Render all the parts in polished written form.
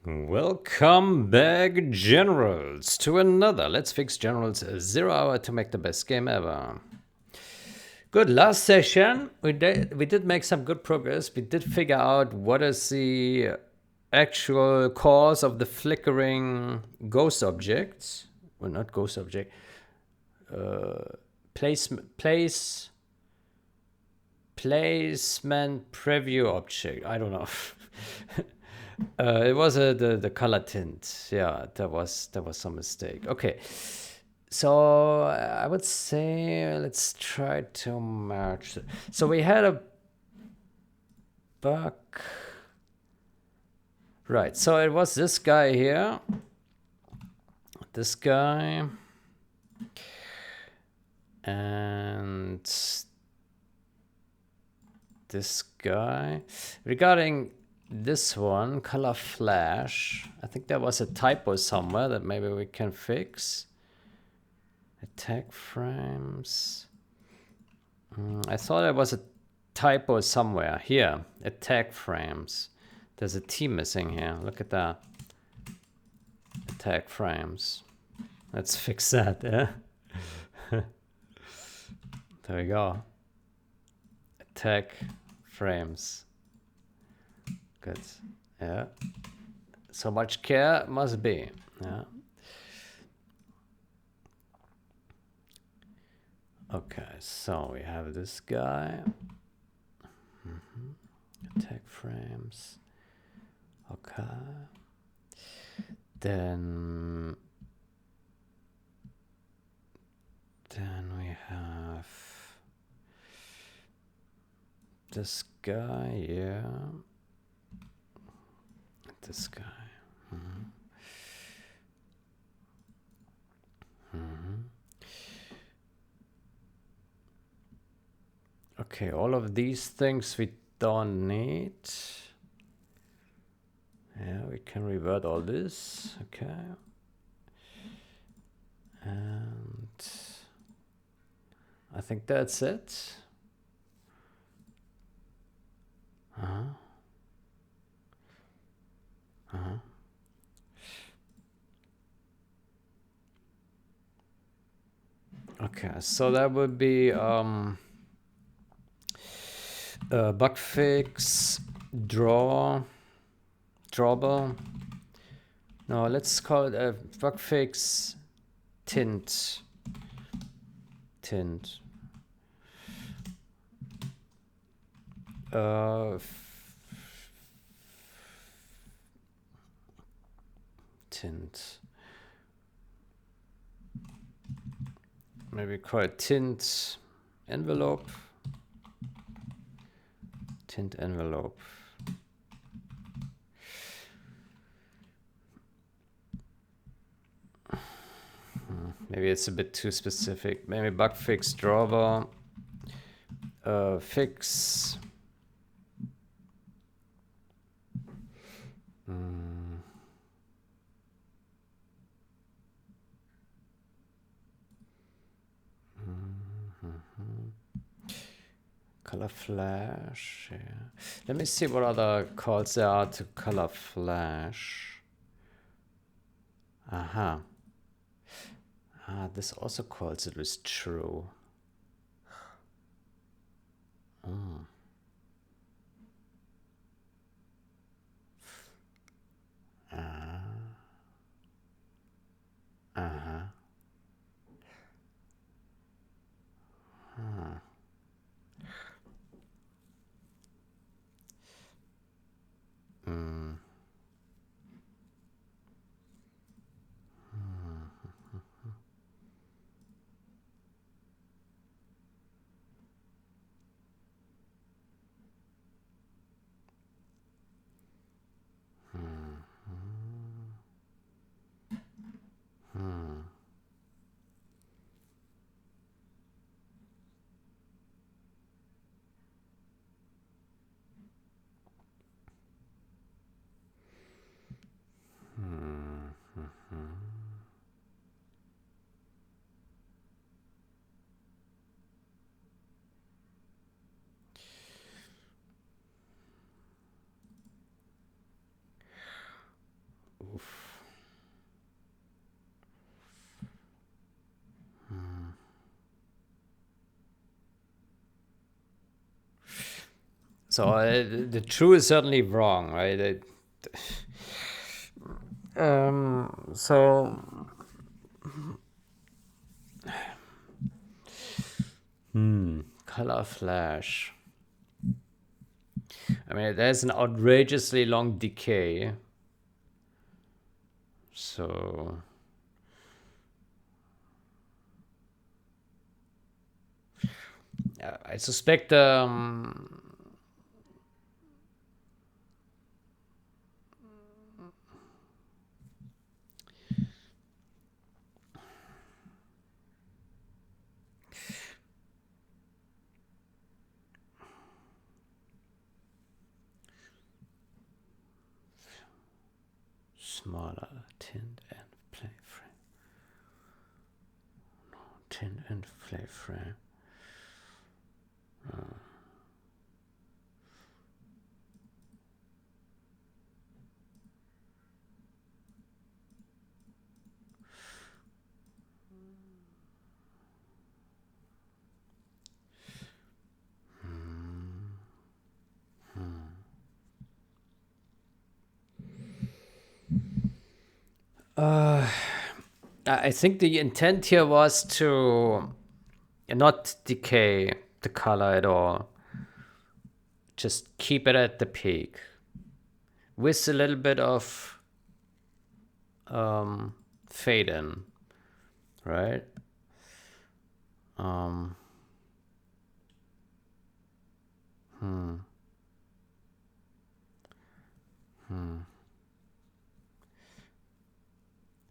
Welcome back, Generals, to another Let's Fix Generals 0 hour to make the best game ever. Good, last session we did make some good progress. We did figure out what is the actual cause of the flickering ghost objects. Well, not ghost object. Placement preview object. I don't know. It was the color tint. Yeah, that was some mistake. Okay, so I would say let's try to merge. So we had a bug, right? So it was this guy here, this guy, and this guy. Regarding this one, color flash, I think there was a typo somewhere that maybe we can fix. Attack frames. I thought there was a typo somewhere. Here, attack frames. There's a T missing here. Look at that. Attack frames. Let's fix that, yeah? There we go. Attack frames. Good. Yeah. So much care must be. Yeah. Okay, so we have this guy. Attack frames. Okay. Then we have this guy, yeah. This guy. Okay, all of these things we don't need. Yeah, we can revert all this. Okay. And I think that's it. Okay, so that would be bug fix, drawable. No, let's call it a bug fix tint. Tint. Tint. Maybe call it tint envelope. Tint envelope. Maybe it's a bit too specific. Maybe bug fix drawable. Fix. Color flash. Yeah. Let me see what other calls there are to color flash. Aha. This also calls it with true. So the true is certainly wrong, right? So color flash. I mean, there's an outrageously long decay. So I suspect smaller tint and play frame. No, tint and play frame. I think the intent here was to not decay the color at all. Just keep it at the peak with a little bit of fade in, right?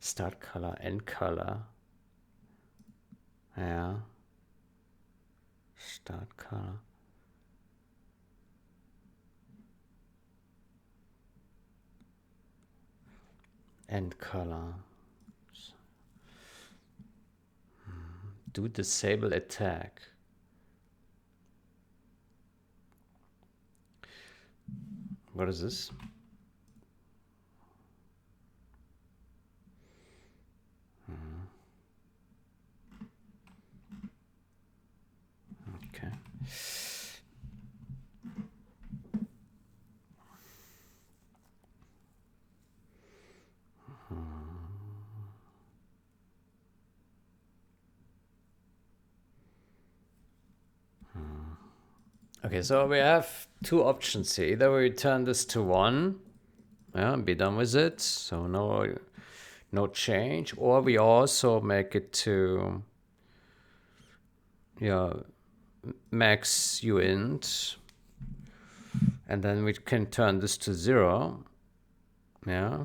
Start color, end color. Yeah. Start color. End color. Do disable attack. What is this? Okay. Okay, so we have two options here. Either we turn this to 1, yeah, and be done with it, so no change, or we also make it to, yeah, max uint, and then we can turn this to 0, yeah.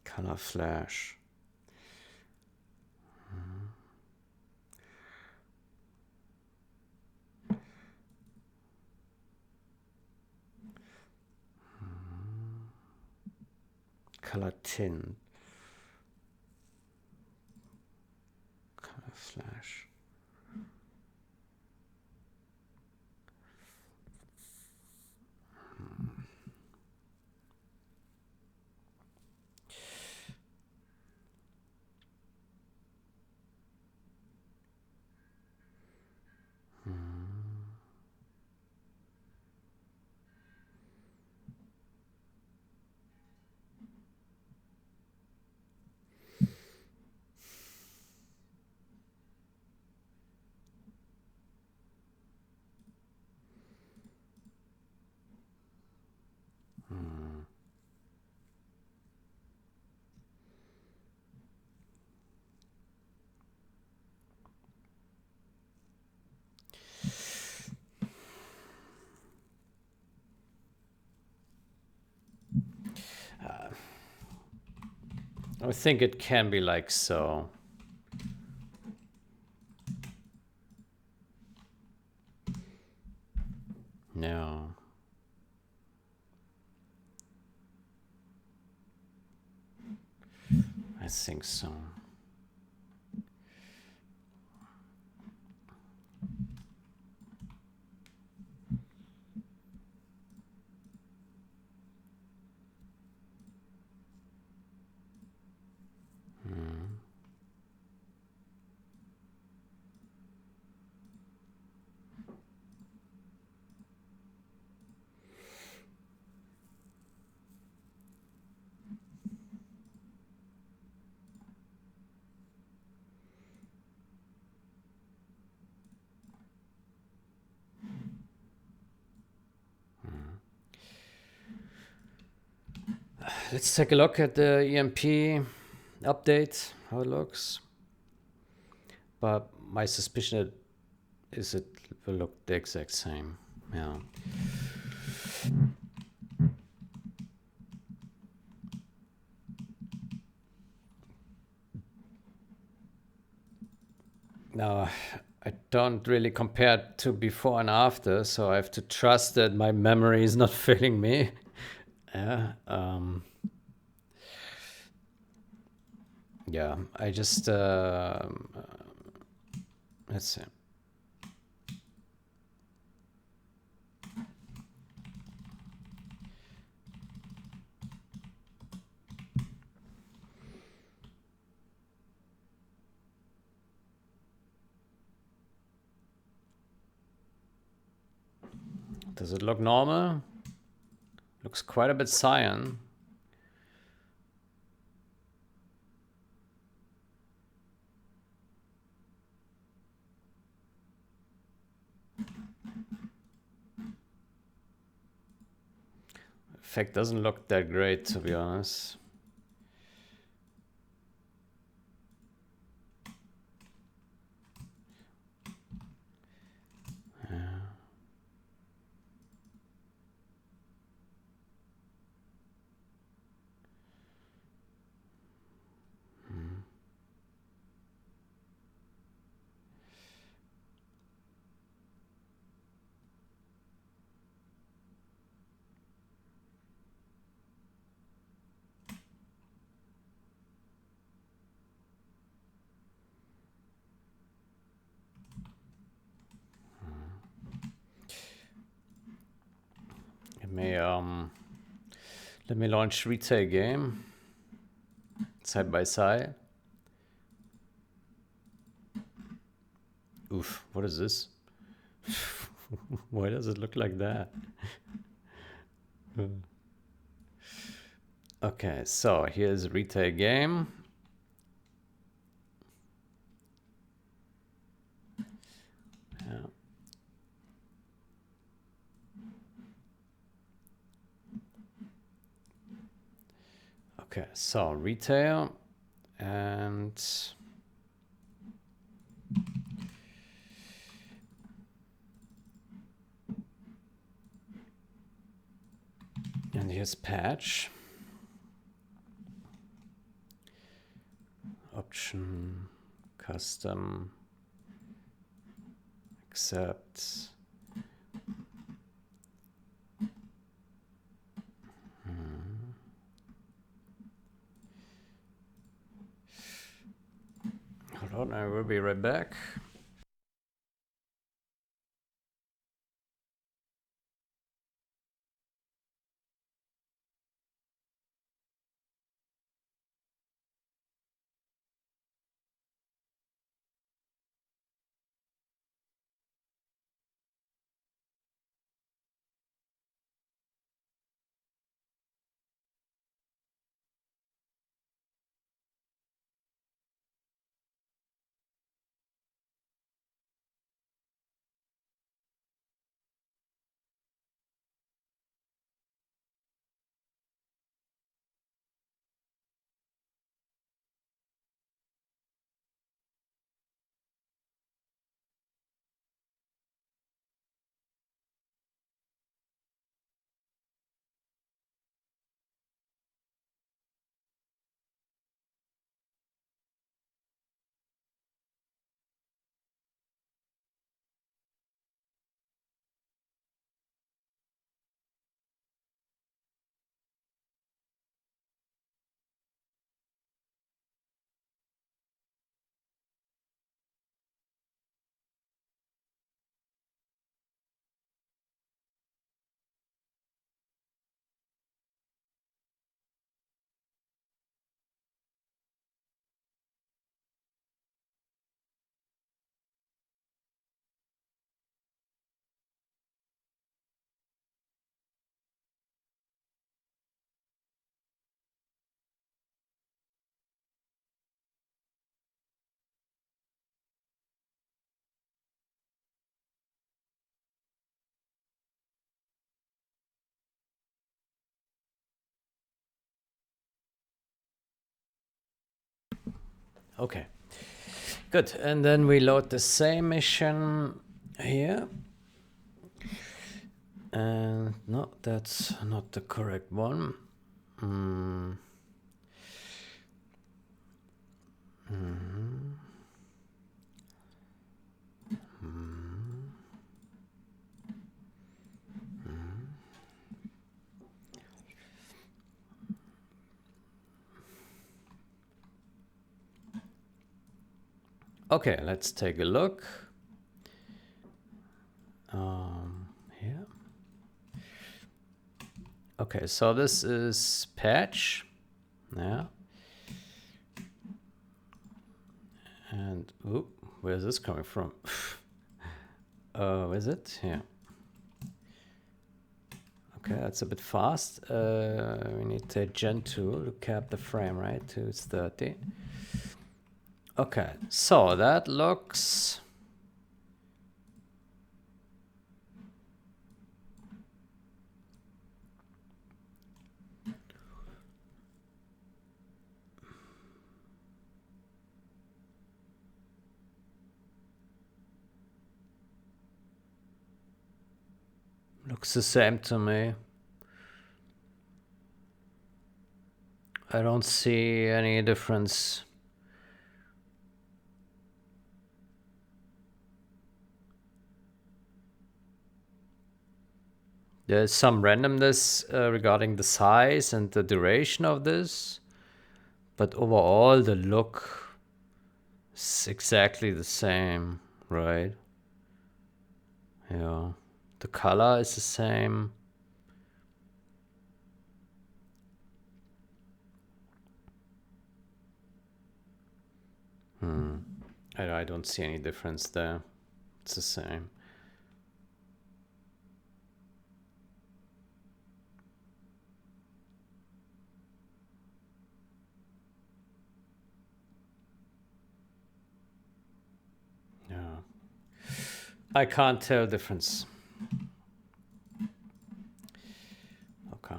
Color flash. Color tint. Color flash. I think it can be like so. No. I think so. Let's take a look at the EMP update, how it looks. But my suspicion is it will look the exact same. Yeah. Now, I don't really compare to before and after, so I have to trust that my memory is not failing me. Yeah. Yeah, I just let's see. Does it look normal? Looks quite a bit cyan. Effect doesn't look that great, to be honest. Let me launch retail game side by side. Oof, what is this? Why does it look like that? Okay, so here's retail game. Yeah. Okay, so retail and here's patch. Option, custom, accept. Hold on, I will be right back. Okay, good. And then we load the same mission here. And no, that's not the correct one. Mm. Mm. Mm. Mm. Okay, let's take a look. Here. Okay, so this is patch. Yeah. And ooh, where's this coming from? Is it? Yeah. Okay, that's a bit fast. We need the gen tool to cap the frame rate to 30. Okay, so that looks the same to me. I don't see any difference. There's some randomness regarding the size and the duration of this, but overall the look is exactly the same, right? Yeah, the color is the same. I don't see any difference there. It's the same. Yeah. I can't tell difference. Okay.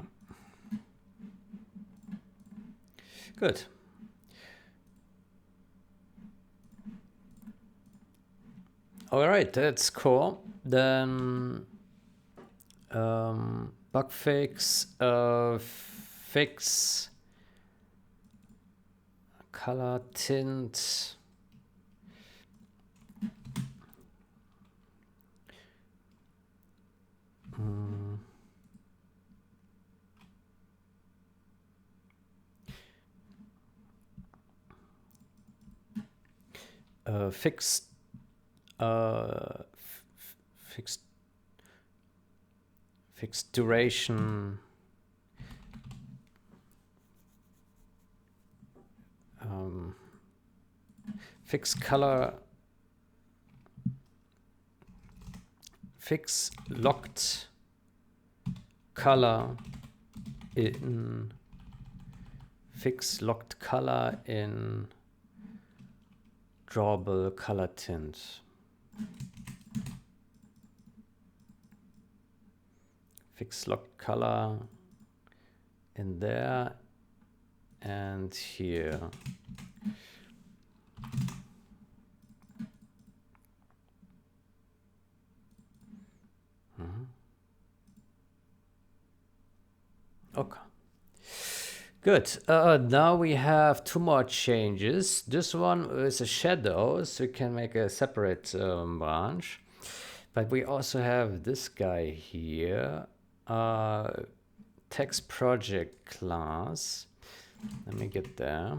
Good. All right, that's cool. Then bug fix, fix color tint. Fix fixed duration. Fix color. Fix locked color in. Fix locked color in drawable color tint. Fix locked color in there and here. Okay. Good. Now we have two more changes. This one is a shadow, so we can make a separate branch. But we also have this guy here, text project class. Let me get there.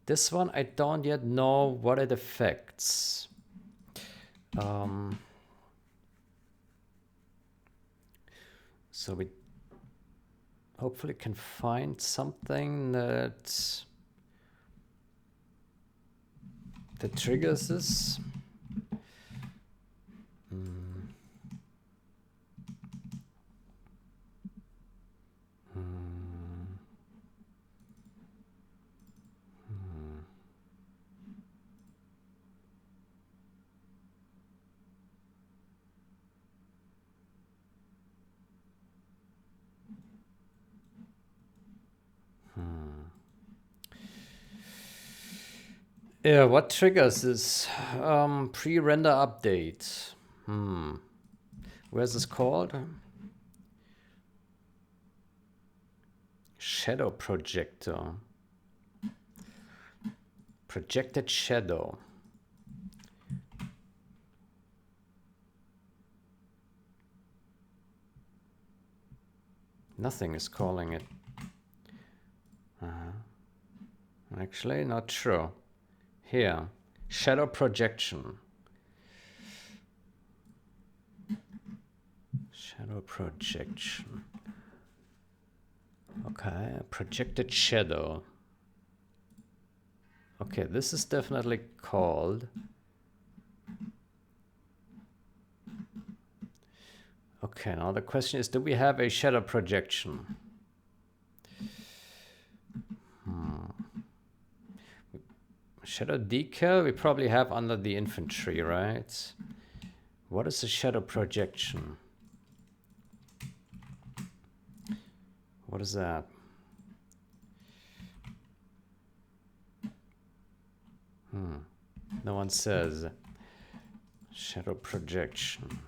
This one, I don't yet know what it affects. So we hopefully can find something that triggers this. Yeah, what triggers this pre-render update? Where's this called? Shadow projector. Projected shadow. Nothing is calling it. Actually, not true. Here, shadow projection. Shadow projection. Okay, projected shadow. Okay, this is definitely called. Okay, now the question is, do we have a shadow projection? Shadow decal we probably have under the infantry, right? What is a shadow projection? What is that? No one says. Shadow projection.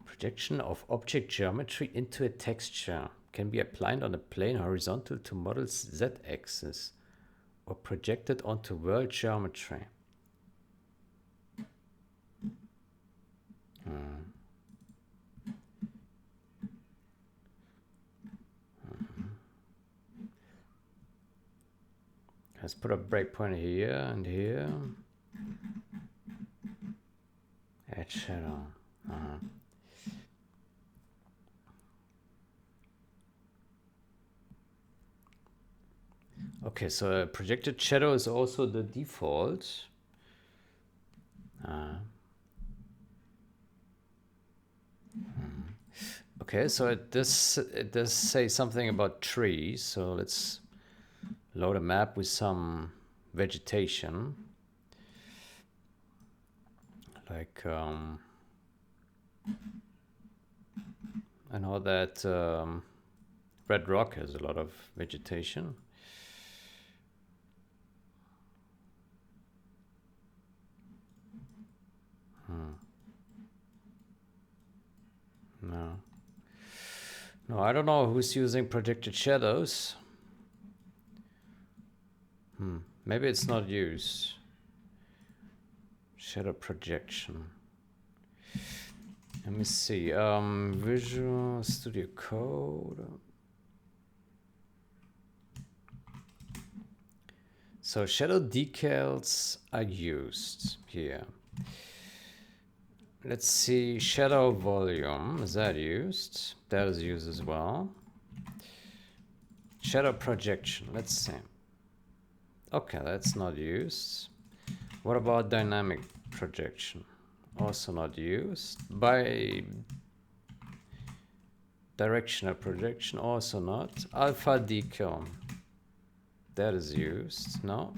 Projection of object geometry into a texture can be applied on a plane horizontal to model's z-axis or projected onto world geometry. Let's put a breakpoint here and here. Add shadow. Okay, so projected shadow is also the default. Okay, so it does say something about trees. So let's load a map with some vegetation. Like I know that Red Rock has a lot of vegetation. No, I don't know who's using projected shadows. Maybe it's not used. Shadow projection. Let me see. Visual Studio Code. So shadow decals are used here. Let's see, shadow volume, is that used? That is used as well. Shadow projection, let's see. Okay, that's not used. What about dynamic projection? Also not used. By directional projection, also not. Alpha decal, that is used, no?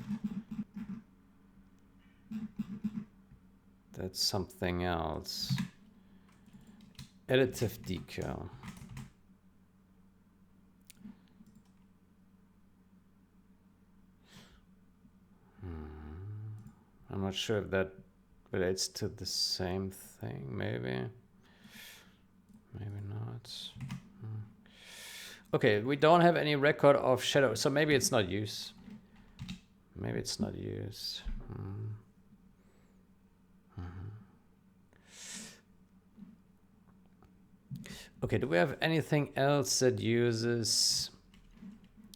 That's something else. Additive decal. I'm not sure if that relates to the same thing, maybe. Maybe not. Okay, we don't have any record of shadow, so maybe it's not used. Maybe it's not used. Okay, do we have anything else that uses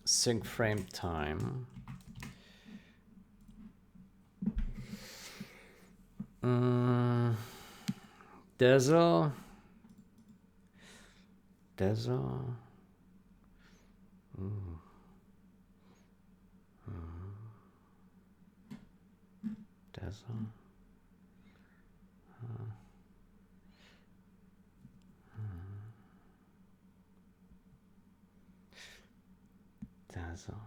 sync frame time? Dazzle. Dazzle. Dazzle. Dazzle.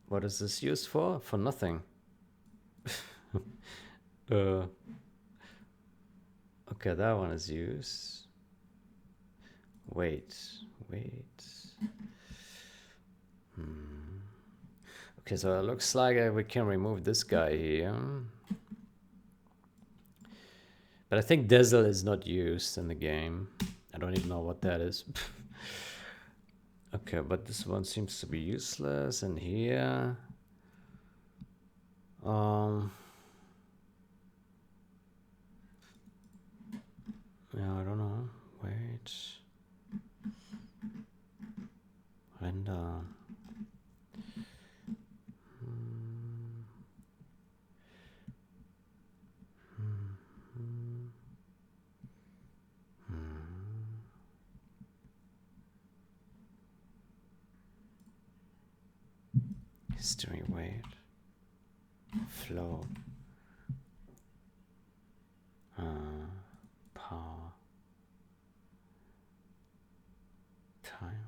What is this used for? For nothing. Okay, that one is used. Wait. Okay, so it looks like we can remove this guy here. But I think Dazzle is not used in the game. I don't even know what that is. Okay, but this one seems to be useless. And here, yeah, I don't know. Wait, render. History, wait. Flow. Power. Timer.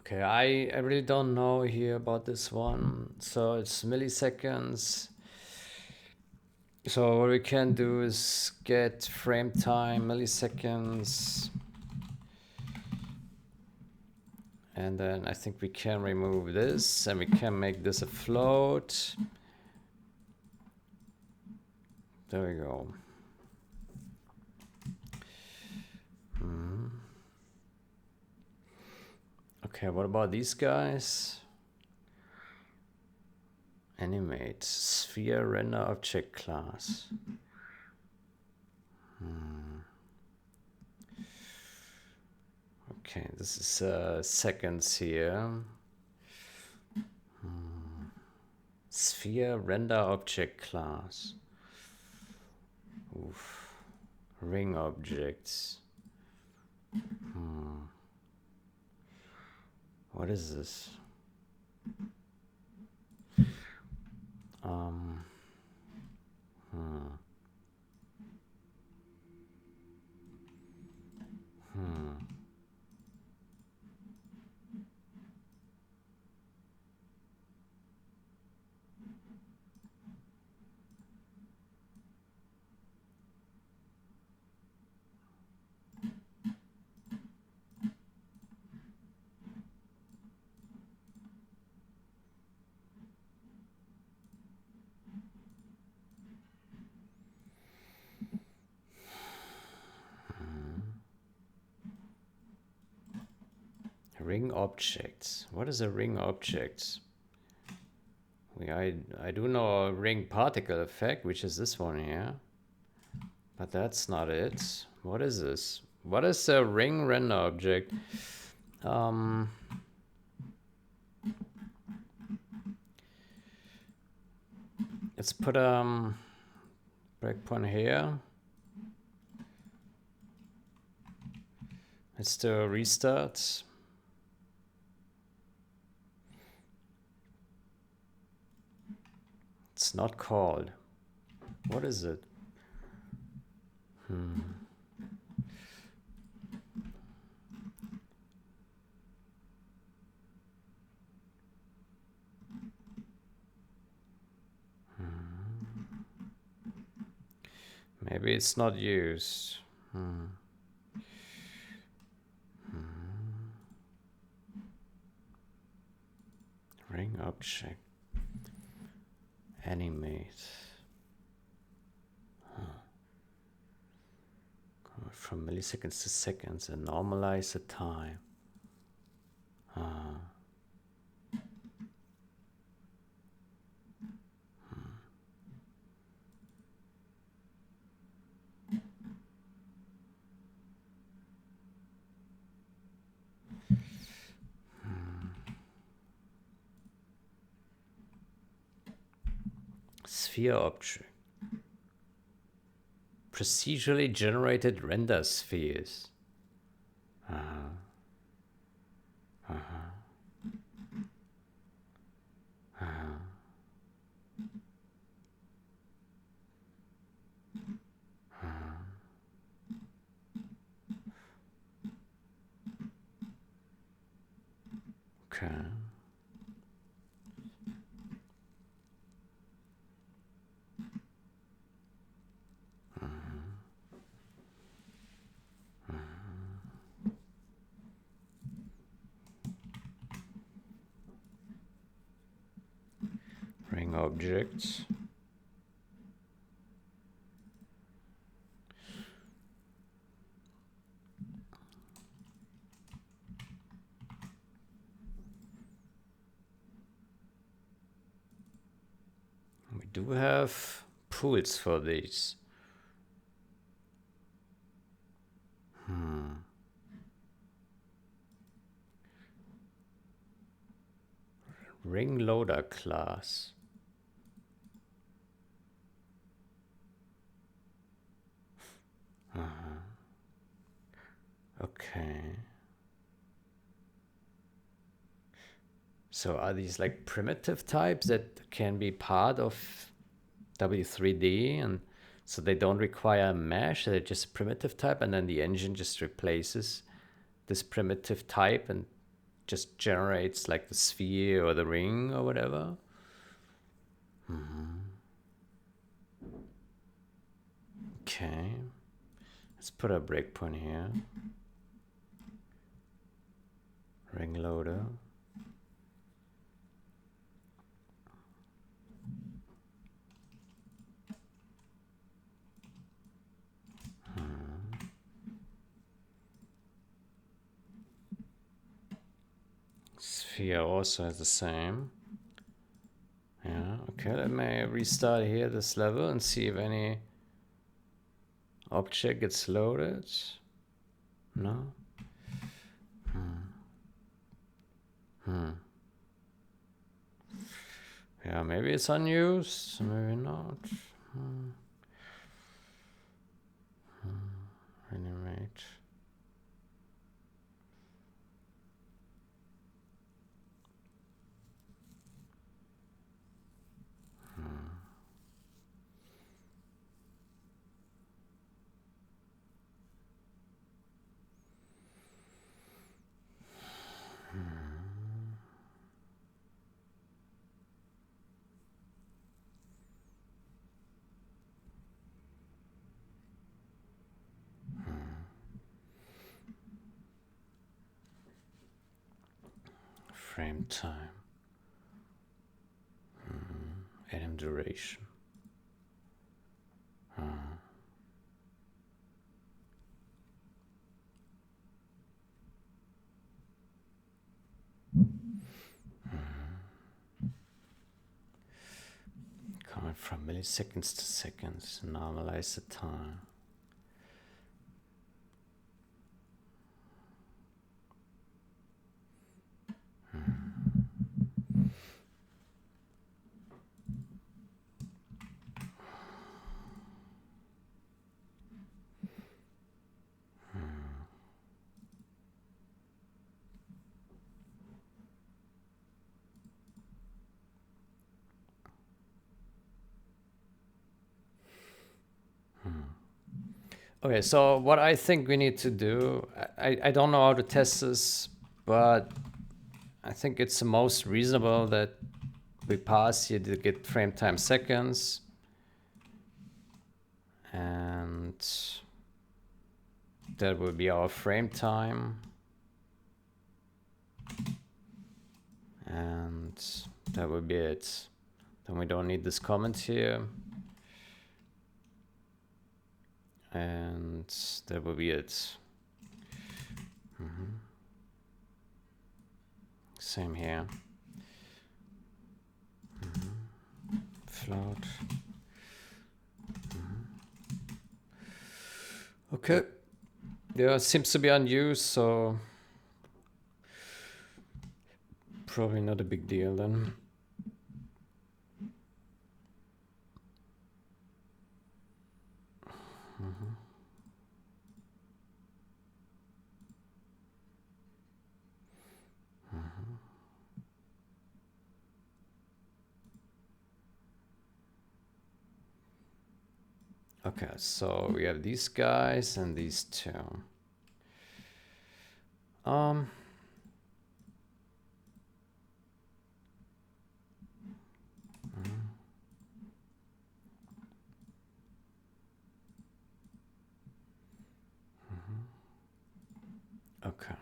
Okay, I really don't know here about this one. So it's milliseconds. So what we can do is get frame time, milliseconds. And then I think we can remove this and we can make this a float. There we go. Okay, what about these guys? Animate, sphere render object class. Okay, this is seconds here. Sphere render object class. Oof. Ring objects. What is this? Ring objects. What is a ring object? I do know a ring particle effect, which is this one here. But that's not it. What is this? What is a ring render object? Let's put breakpoint here. Let's do a restart. It's not called. What is it? Maybe it's not used. Ring object. Animate. From milliseconds to seconds and normalize the time. Sphere object. Procedurally generated render spheres. Okay. Ring objects. We do have pools for these. Ring loader class. Okay. So are these like primitive types that can be part of W3D, and so they don't require a mesh, they're just a primitive type, and then the engine just replaces this primitive type and just generates like the sphere or the ring or whatever? Okay. Let's put a breakpoint here. Ring loader. Sphere also has the same. Yeah, okay, let me restart here this level and see if any object gets loaded. No? Yeah, maybe it's unused, maybe not. Animate. Frame time. Anim duration. Coming from milliseconds to seconds. Normalize the time. Okay, so what I think we need to do, I don't know how to test this, but I think it's the most reasonable that we pass here to get frame time seconds. And that will be our frame time. And That would be it. Then we don't need this comment here. And that will be it. Same here. Float. Okay. Yeah, it seems to be unused, so probably not a big deal then. Okay, so we have these guys and these two. Okay.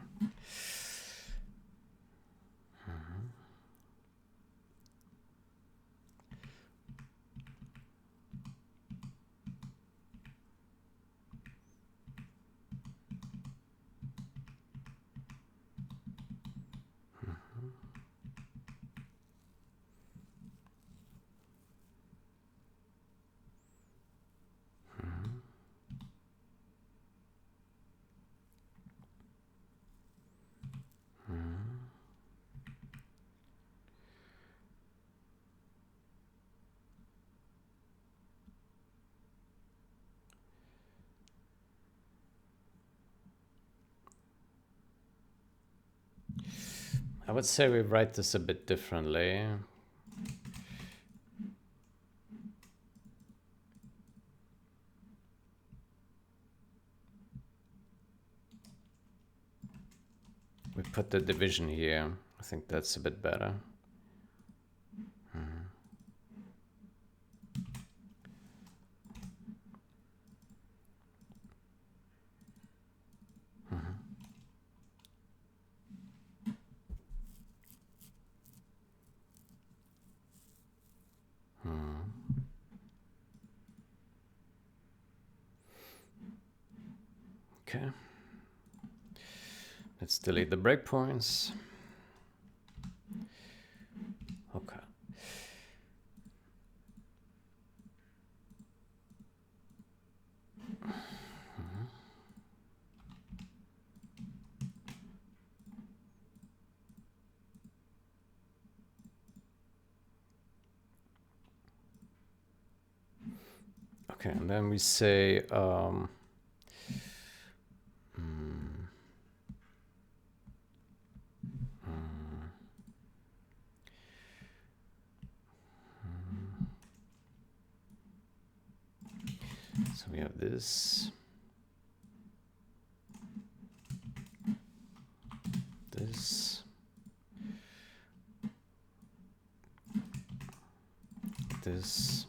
I would say we write this a bit differently. We put the division here. I think that's a bit better. Okay. Let's delete the breakpoints. Okay. Okay, and then we say so we have this, this, this,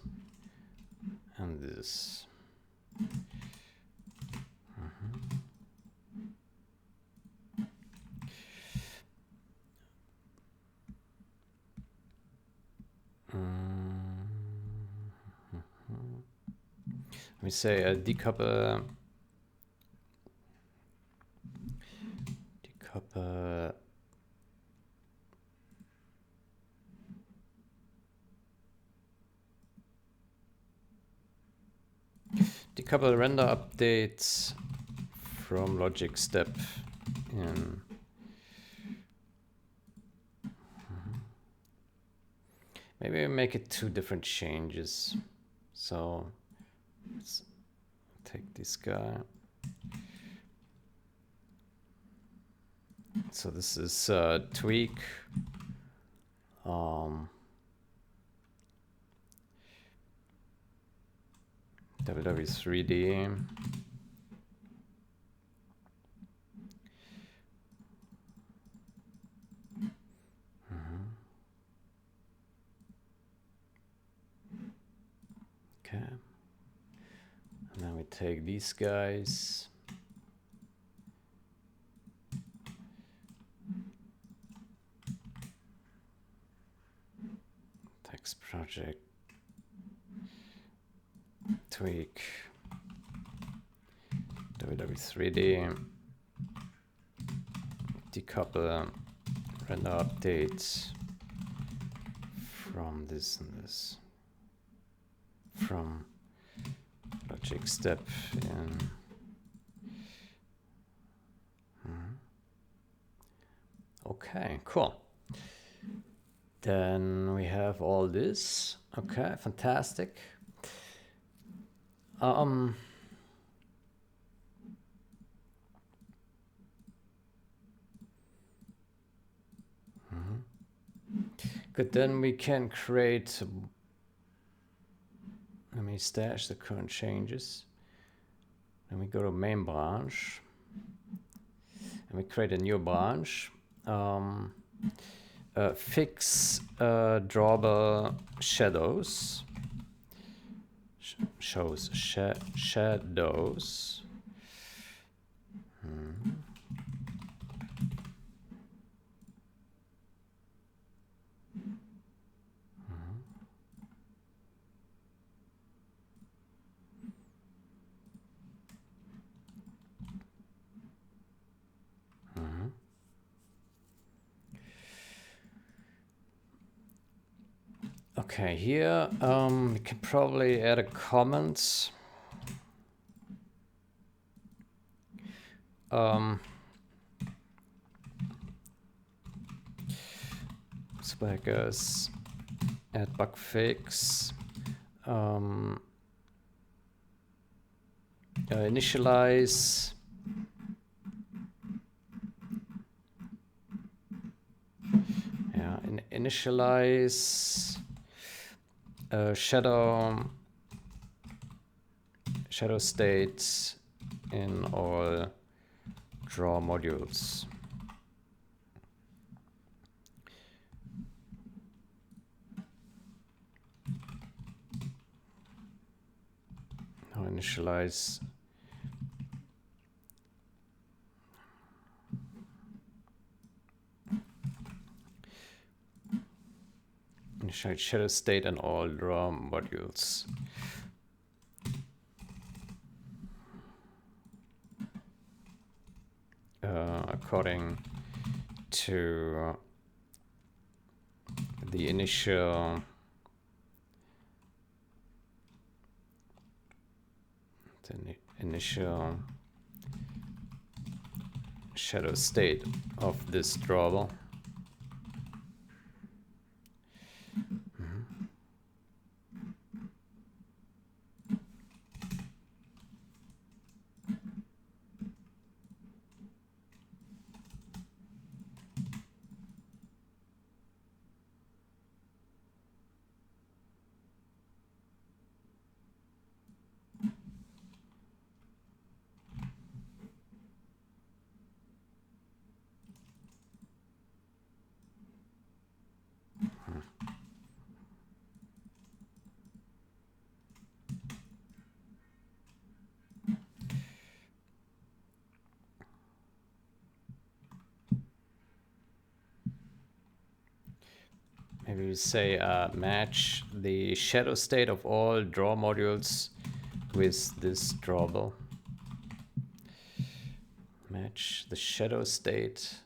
and this. We say decouple render updates from logic step in. Maybe we make it two different changes. So let's take this guy. So this is tweak. ww3d. Okay. And then we take these guys. next project. Tweak. ww3d. Decouple. Render updates from this and this. From logic step in. Okay, cool. Then we have all this. Okay, fantastic. Good, then we can create, let me stash the current changes. Then we go to main branch and we create a new branch. Fix drawable shadows. Shows shadows. Okay, here we can probably add a comment. Swaggers, add bug fix. Initialize. Yeah, initialize shadow state in all draw modules. Now initialize shadow state in all draw modules. According to the initial shadow state of this drawable. Maybe we say match the shadow state of all draw modules with this drawable. Match the shadow states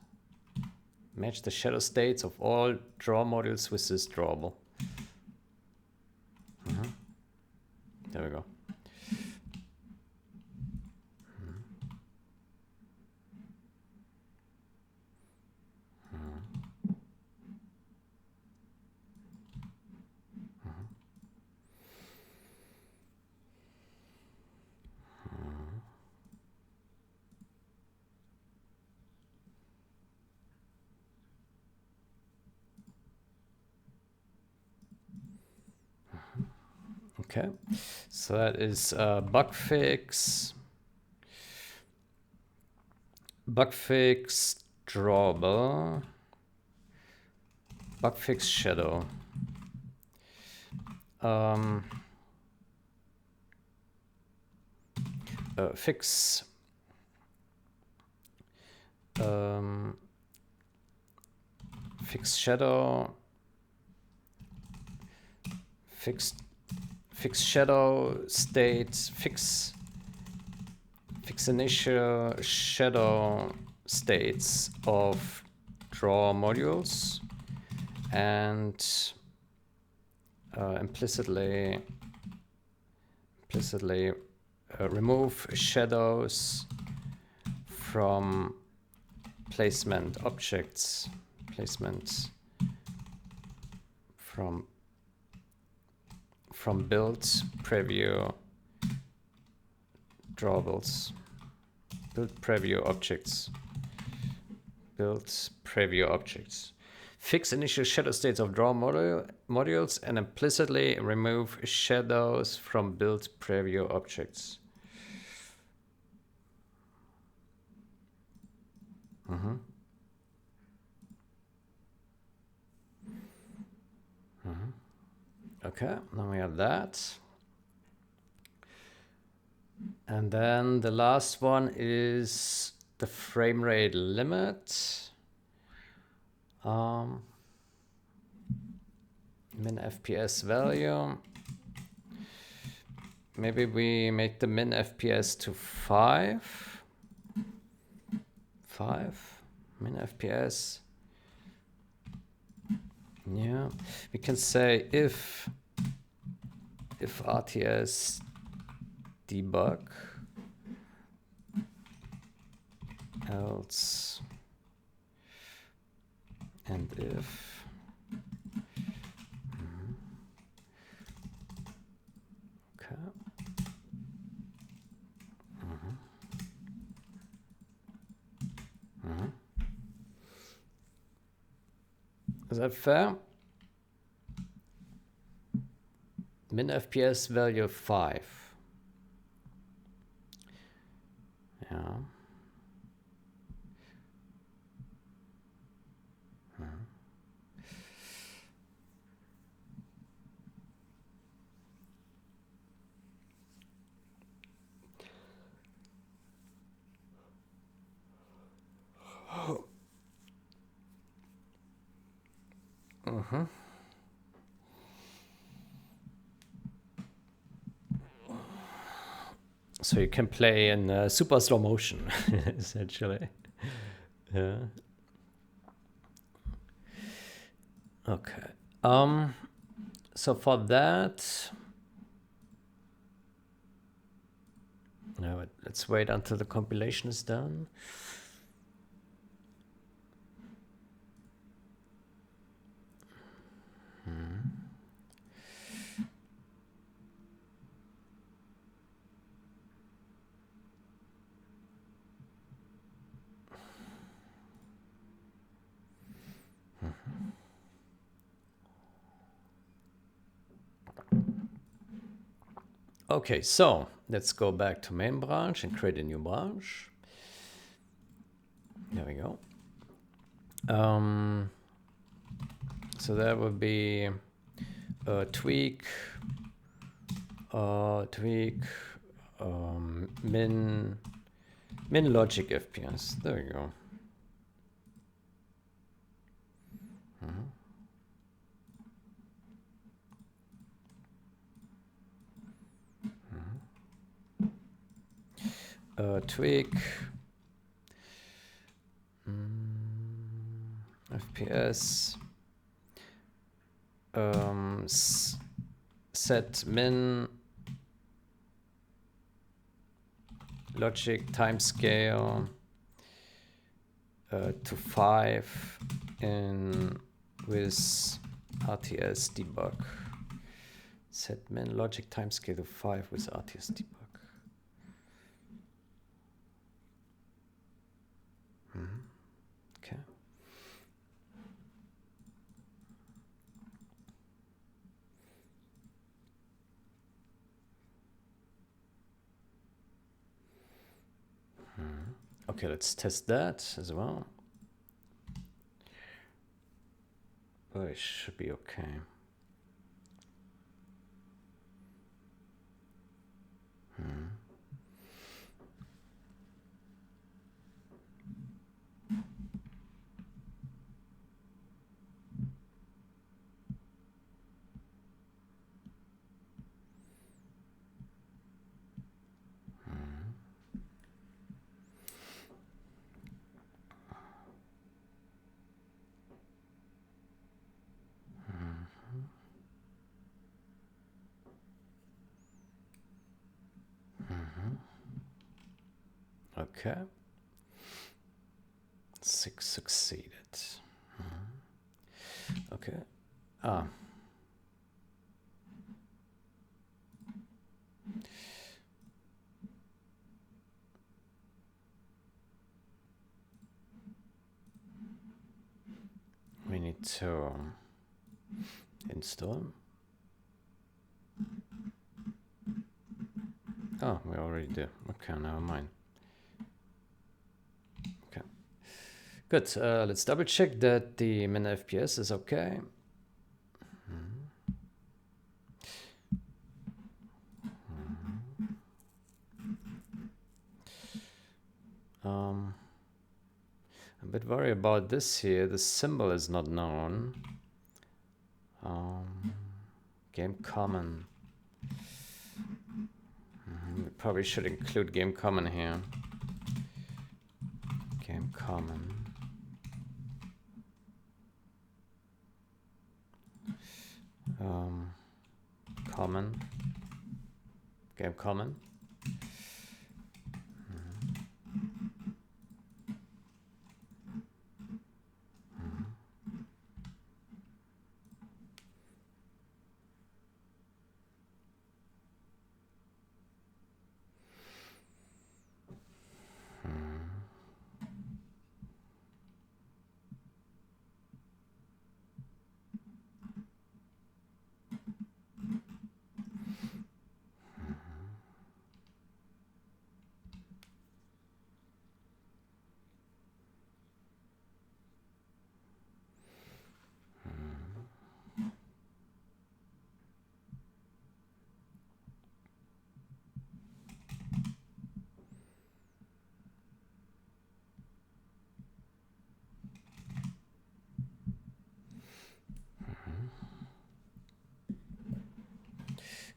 of all draw modules with this drawable. There we go. Okay, so that is bug fix drawable, bug fix shadow. Fix fix shadow fix shadow state, fix initial shadow states of draw modules, and implicitly remove shadows from placement objects, from build preview drawables, build preview objects. Fix initial shadow states of draw modules and implicitly remove shadows from build preview objects. Okay, now we have that. And then the last one is the frame rate limit. Min FPS value. Maybe we make the min FPS to 5. 5 min FPS. Yeah, we can say if RTS debug, else, and if okay. Is that fair? Min FPS value 5. Yeah. So you can play in super slow motion, essentially. Yeah. Okay. So for that, no, let's wait until the compilation is done. Okay, so let's go back to main branch and create a new branch. There we go. So that would be tweak min logic FPS. There we go. Tweak FPS set min logic timescale to 5 in with RTS debug. Set min logic timescale to 5 with RTS debug. Okay. Okay, let's test that as well. Oh, it should be okay. Okay. 6 succeeded. Okay. Ah. We need to install. Oh, we already do. Okay, never mind. Okay. Good. Let's double check that the min FPS is okay. I'm a bit worried about this here. The symbol is not known. Game common. We probably should include game common here. Game common. Common. Game common.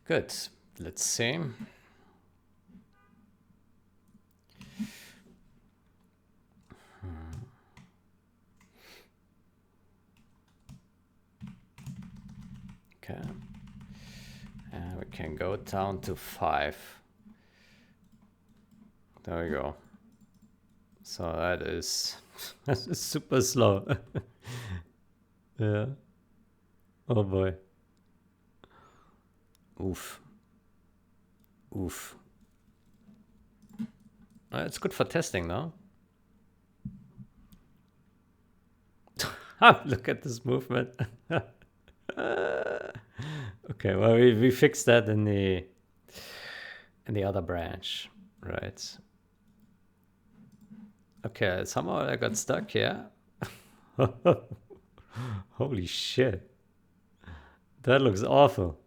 Good. Let's see. Okay. And we can go down to 5. There we go. So that is super slow. Yeah. Oh boy. Oof. Oof. It's good for testing, though. Look at this movement. Okay, well, we fixed that in the other branch, right? Okay, somehow I got stuck here. Holy shit. That looks awful.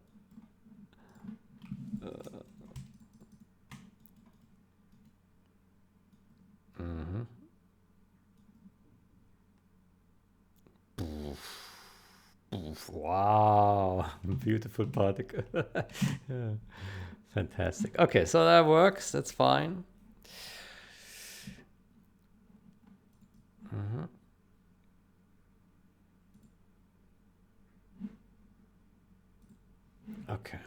Wow, beautiful particle. Yeah. Fantastic. Okay, so that works. That's fine. Okay.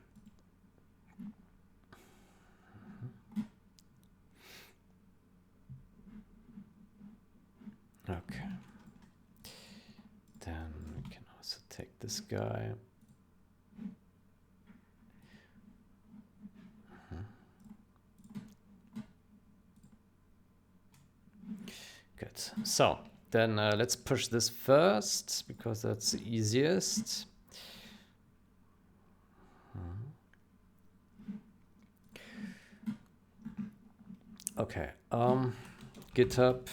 Okay. Then we can also take this guy. Good. So then let's push this first because that's the easiest. Okay. GitHub.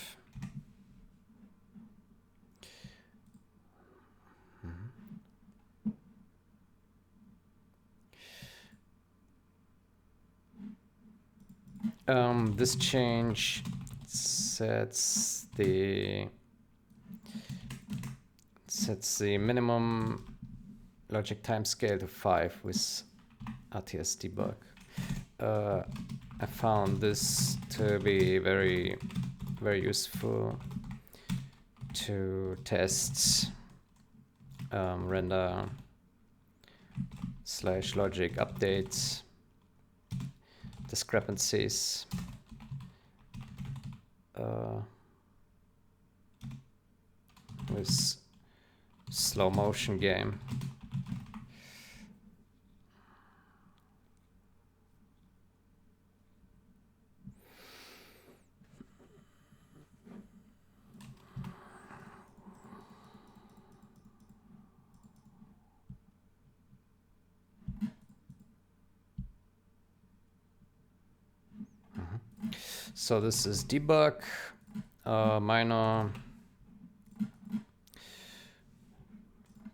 This change sets the minimum logic timescale to 5 with RTS debug. I found this to be very, very useful to test render / logic updates, discrepancies, with slow motion game. So this is debug, minor.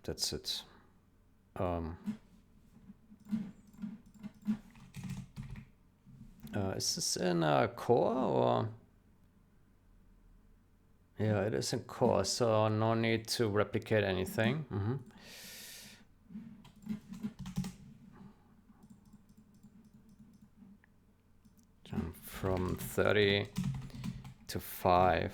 That's it. Is this in a core or? Yeah, it is in core, so no need to replicate anything. Jump from 30 to 5.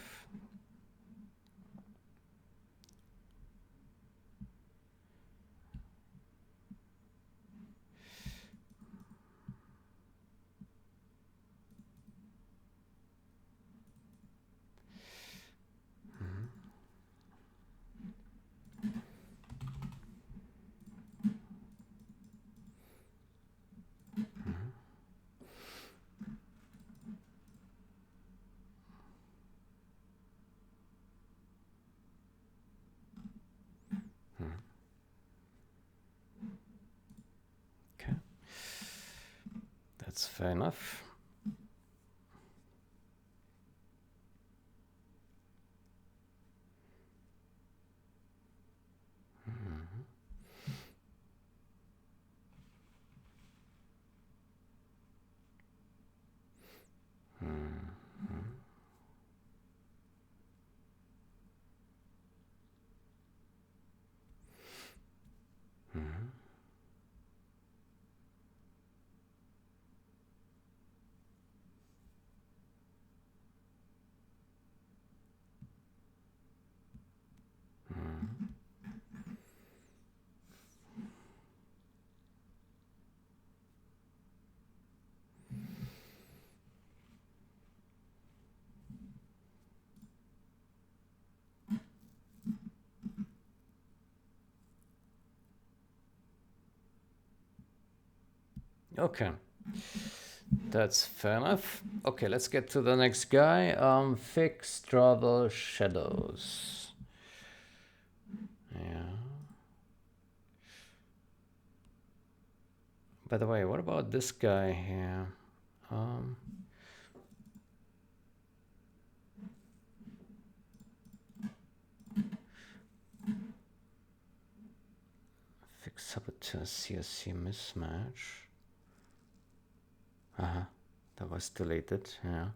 Okay, that's fair enough. Okay, that's fair enough. Okay, let's get to the next guy. Fix drawable shadows. Yeah. By the way, what about this guy here? Fix saboteur CSC mismatch. That was deleted, yeah.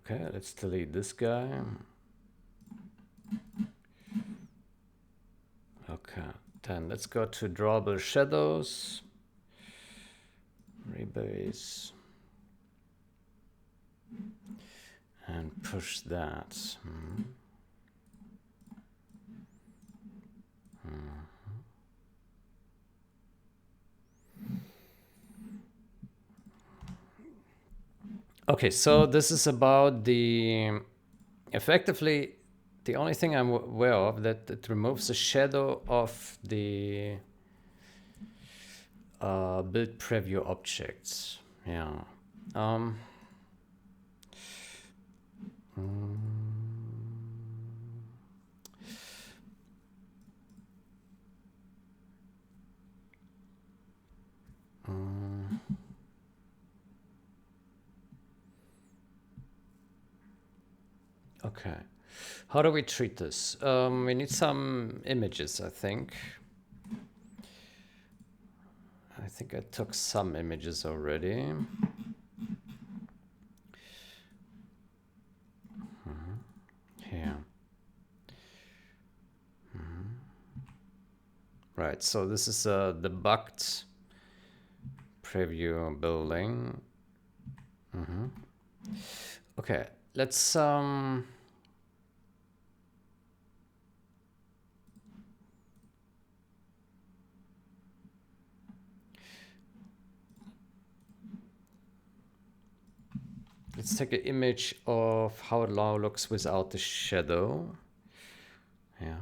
Okay, let's delete this guy. Okay, then let's go to drawable shadows. Rebase. And push that. Okay, so this is about the, effectively, the only thing I'm aware of that it removes the shadow of the build preview objects. Yeah. Okay. How do we treat this? We need some images, I think. I think I took some images already. here. Right, so this is a debugged preview building. Okay, let's take an image of how it now looks without the shadow. Yeah.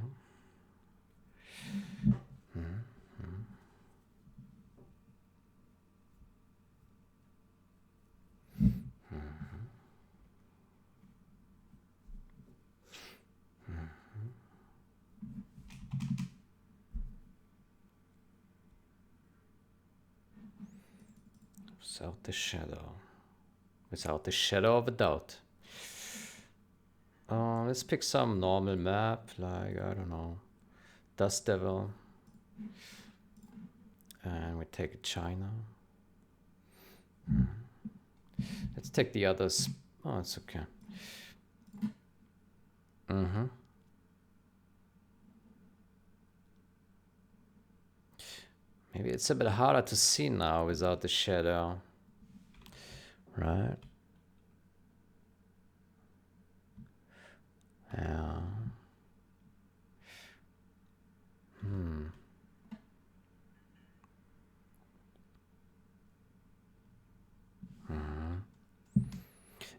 Without the shadow. Without the shadow of a doubt. Let's pick some normal map, like, I don't know, Dust Devil. And we take China. Let's take the others. Oh, it's okay. Maybe it's a bit harder to see now without the shadow. Right? Yeah.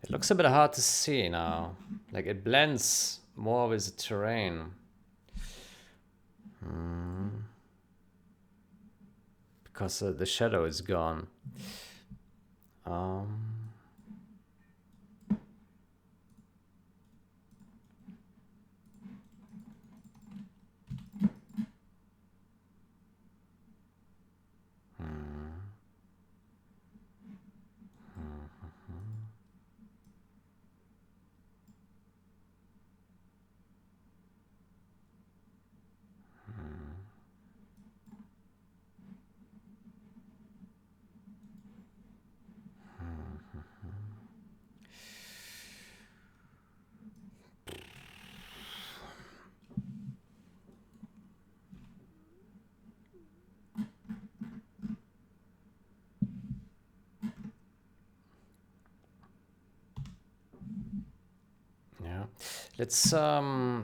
It looks a bit hard to see now. Like it blends more with the terrain. Because the shadow is gone. Yeah. Let's yeah.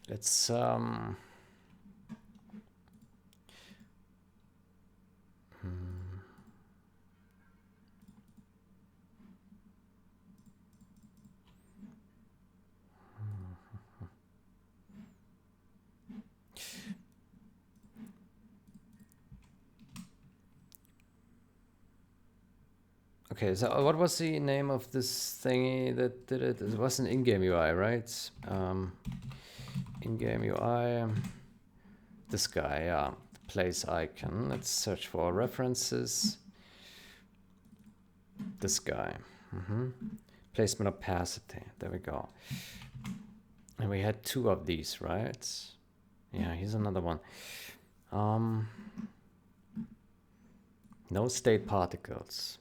Let's okay, so what was the name of this thingy that did it? It was an in-game UI, right? In-game UI. This guy, yeah. Place icon. Let's search for references. This guy. Placement opacity. There we go. And we had 2 of these, right? Yeah, here's another one. No state particles.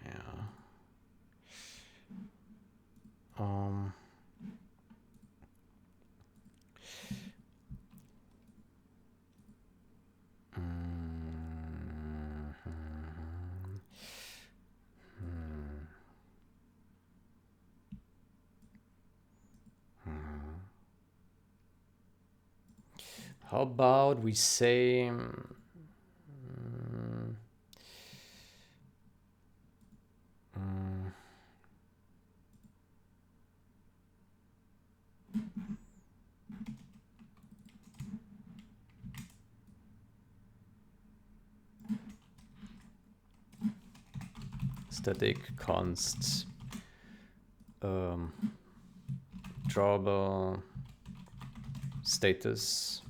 Yeah. How about we say static const drawable status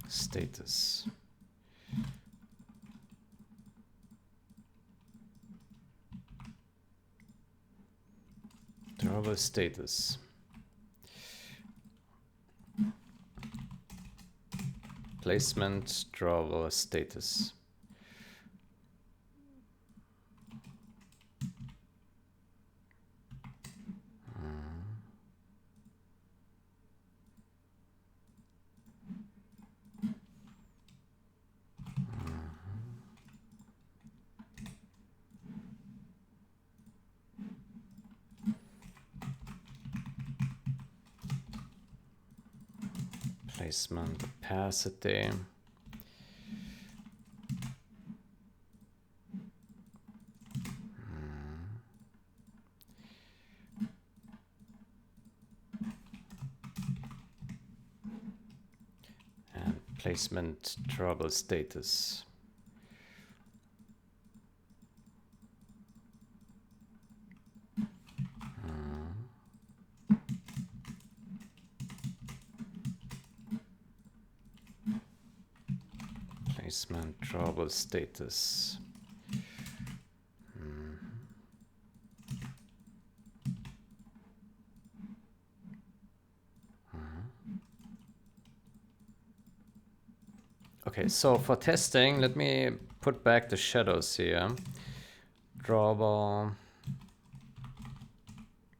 status. Drawable status. Placement, drawable status. Placement, opacity. And placement, drawable status. Placement, drawable status. Okay, so for testing, let me put back the shadows here. Drawable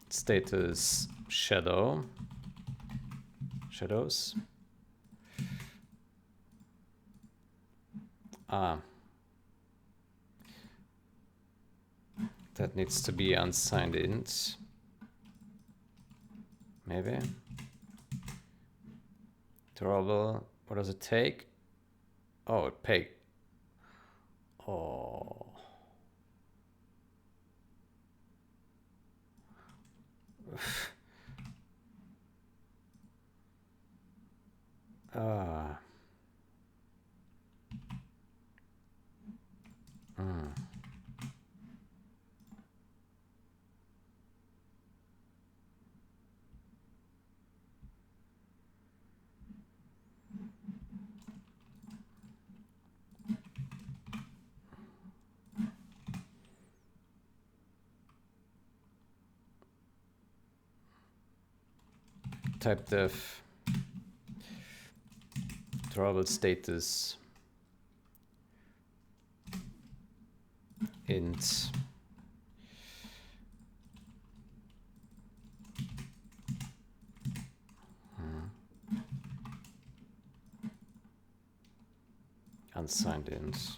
status shadow. Shadows. That needs to be unsigned int. Maybe. Drawable. What does it take? Oh, it paid. Oh. Type def drawable status int unsigned int.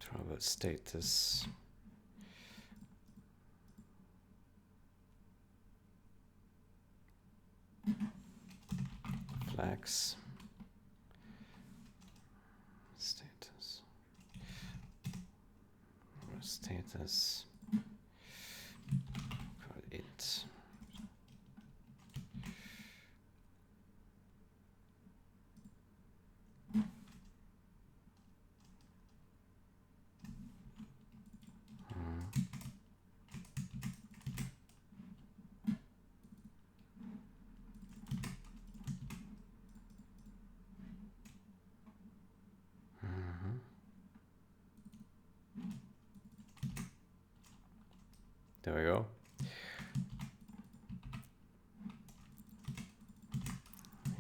Drawable status. Flags. Status. Status. Call it. There we go.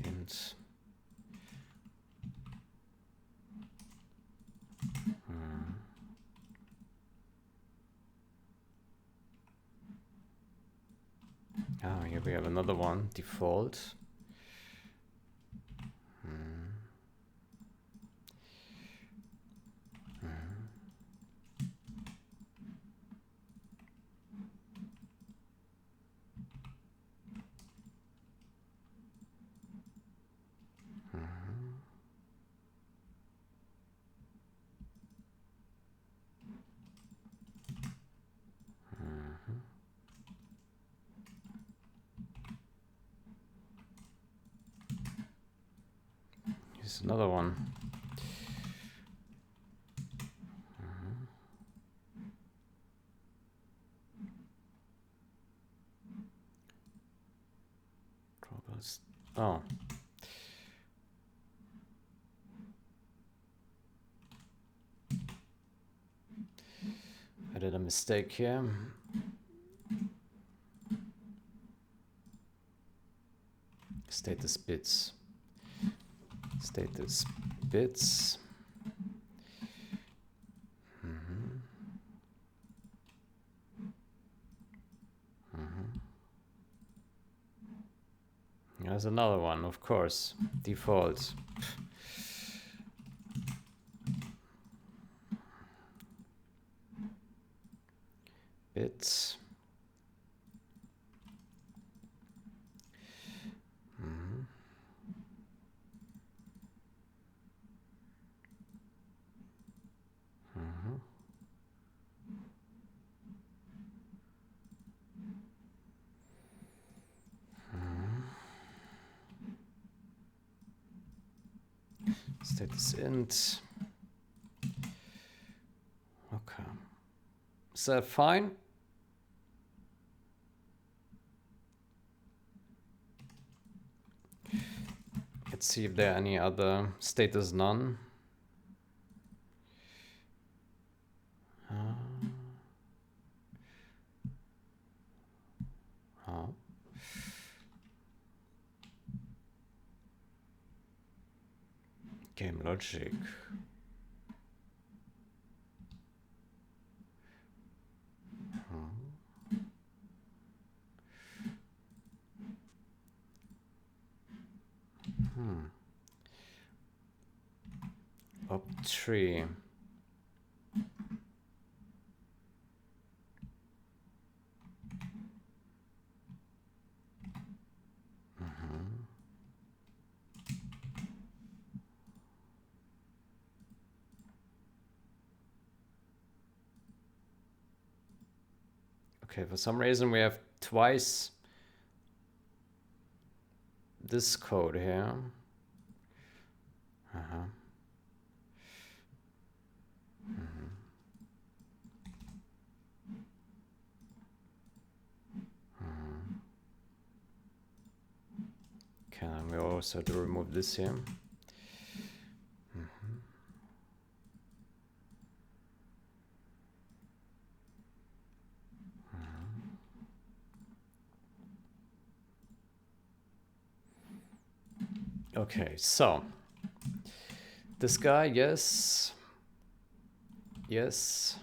Int. Ah, here we have another one, default. Here's another one. Oh. I did a mistake here. Status bits. Status bits. There's another one, of course. Default. Bits. Status int. Okay. Is that fine? Let's see if there are any other status none. Oh. Game logic. Up tree. Okay, for some reason we have twice this code here. Okay, and we also have to remove this here. Okay, so this guy, yes, yes.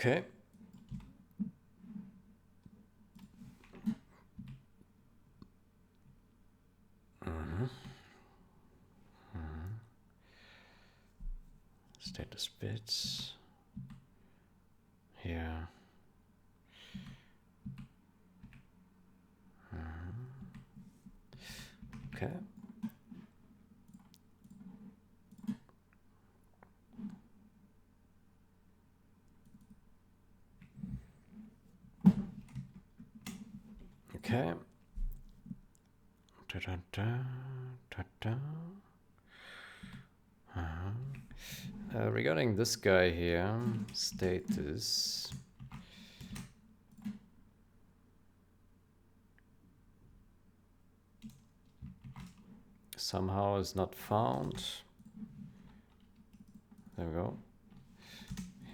Okay. Status bits. Here. Okay. Okay. Regarding this guy here, status. Somehow is not found. There we go.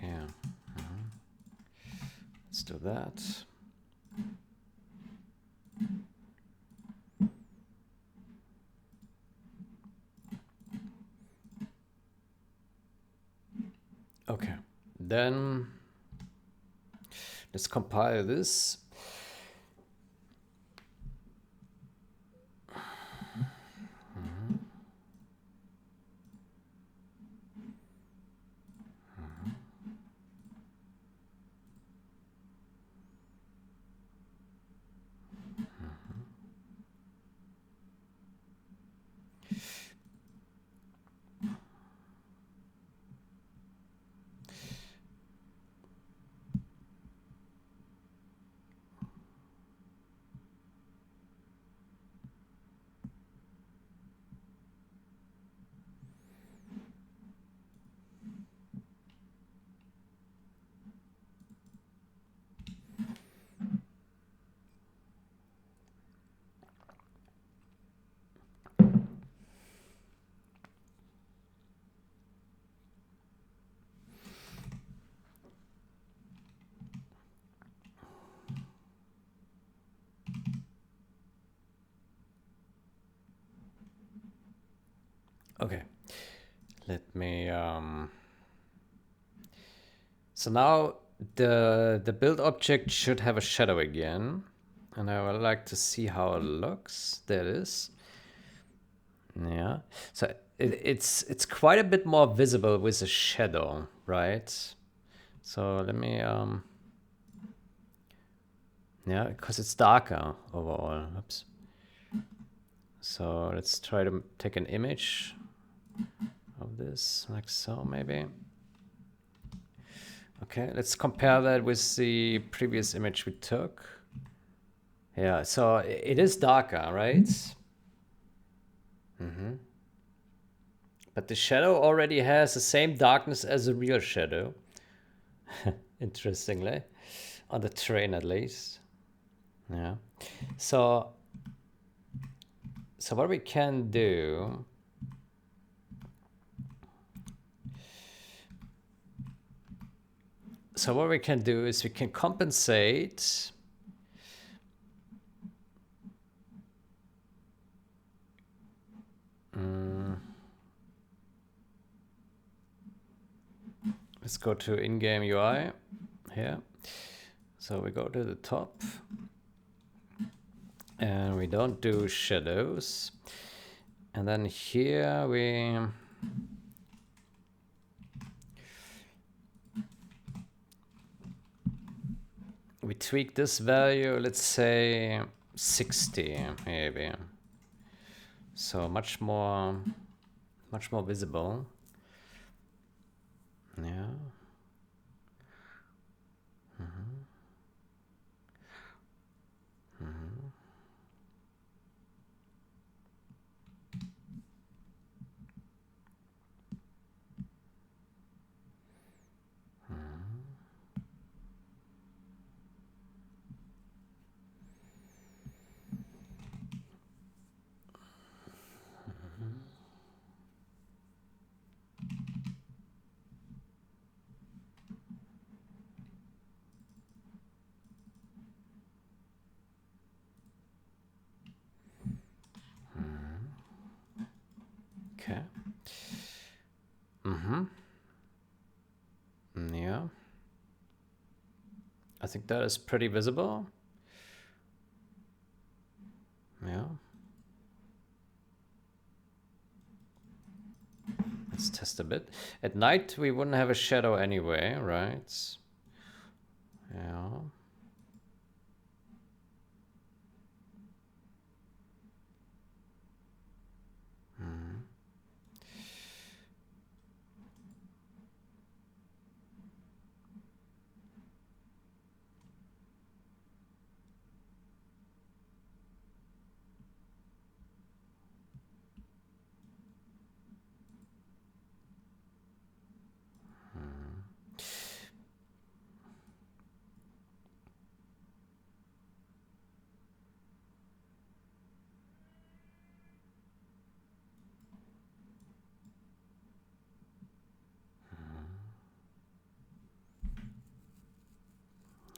Here. Let's do that. Okay, then let's compile this. Okay, let me, so now the build object should have a shadow again, and I would like to see how it looks. There it is. Yeah, so it's quite a bit more visible with a shadow, right? So let me, yeah, because it's darker overall. Oops. So let's try to take an image of this, like so, maybe. Okay, let's compare that with the previous image we took. Yeah, so it is darker, right? But the shadow already has the same darkness as a real shadow. Interestingly, on the terrain at least. Yeah. So what we can do, is we can compensate let's go to in-game UI here. So we go to the top and we don't do shadows. And then here we tweak this value, let's say 60 maybe. So much more visible. Yeah. Okay. Yeah. I think that is pretty visible. Yeah. Let's let's test a bit. At night we wouldn't have a shadow anyway, right? Yeah.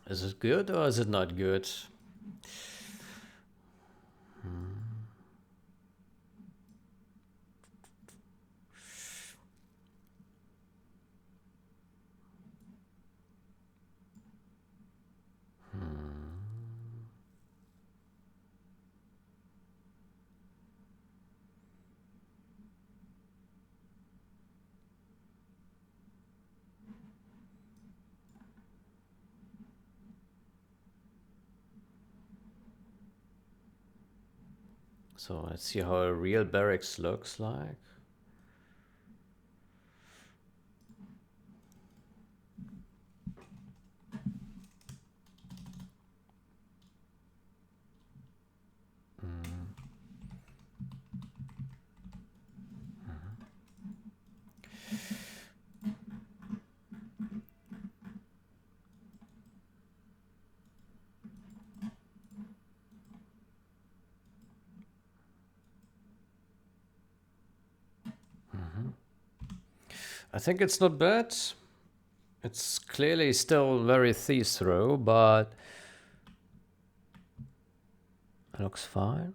Is it good or is it not good? So let's see how a real barracks looks like. I think it's not bad. It's clearly still very see-through, but it looks fine.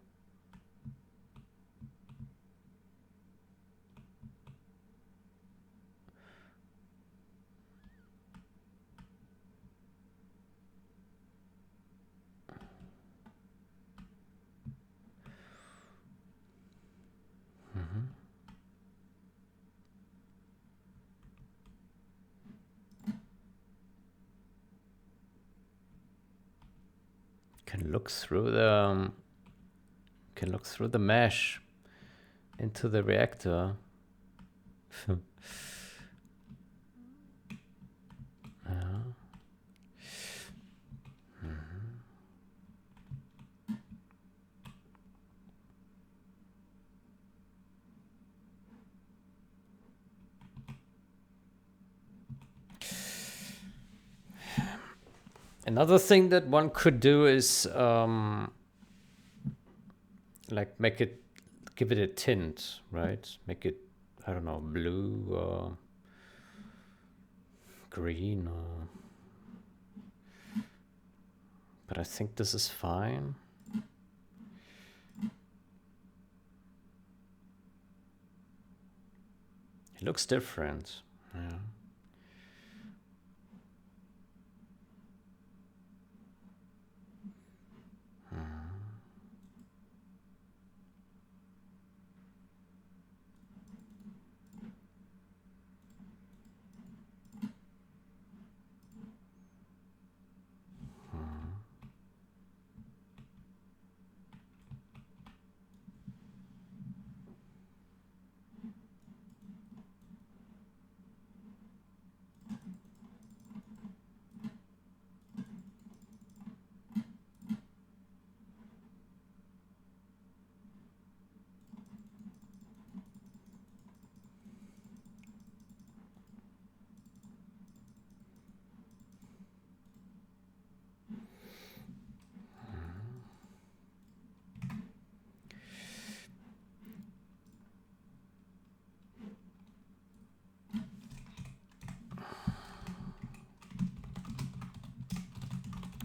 Can look through the mesh into the reactor. Yeah. Another thing that one could do is like give it a tint, right? Make it, I don't know, blue or green or... But I think this is fine. It looks different. Yeah.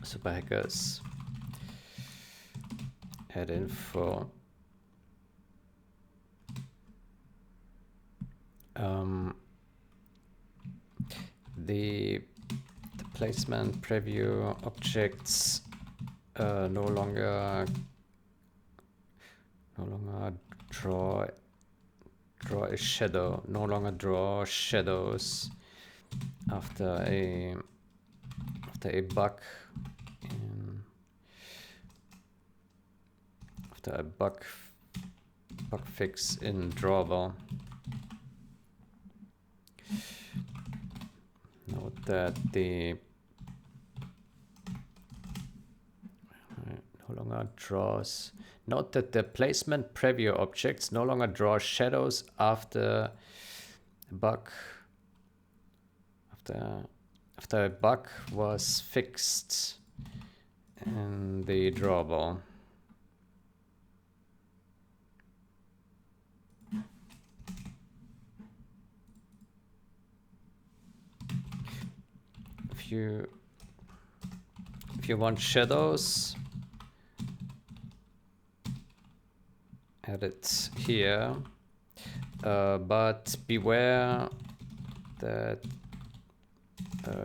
Super hackers. Add info. The placement preview objects no longer draw draw a shadow, no longer draw shadows after a bug after a bug fix in drawable. Note that the no longer draws. Note that the placement preview objects no longer draw shadows after a bug after a bug was fixed in the drawable. If you want shadows, add it here, but beware that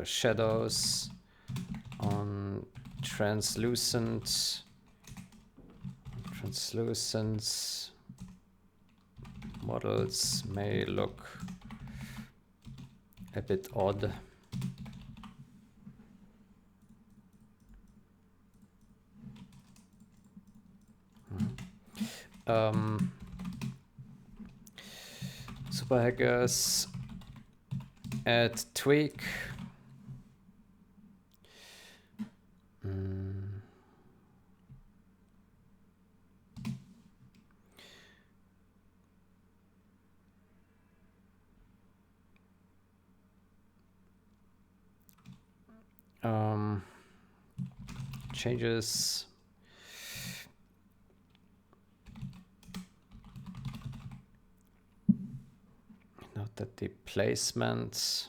shadows on translucent models may look a bit odd. Super hackers add tweak. Changes note that the placement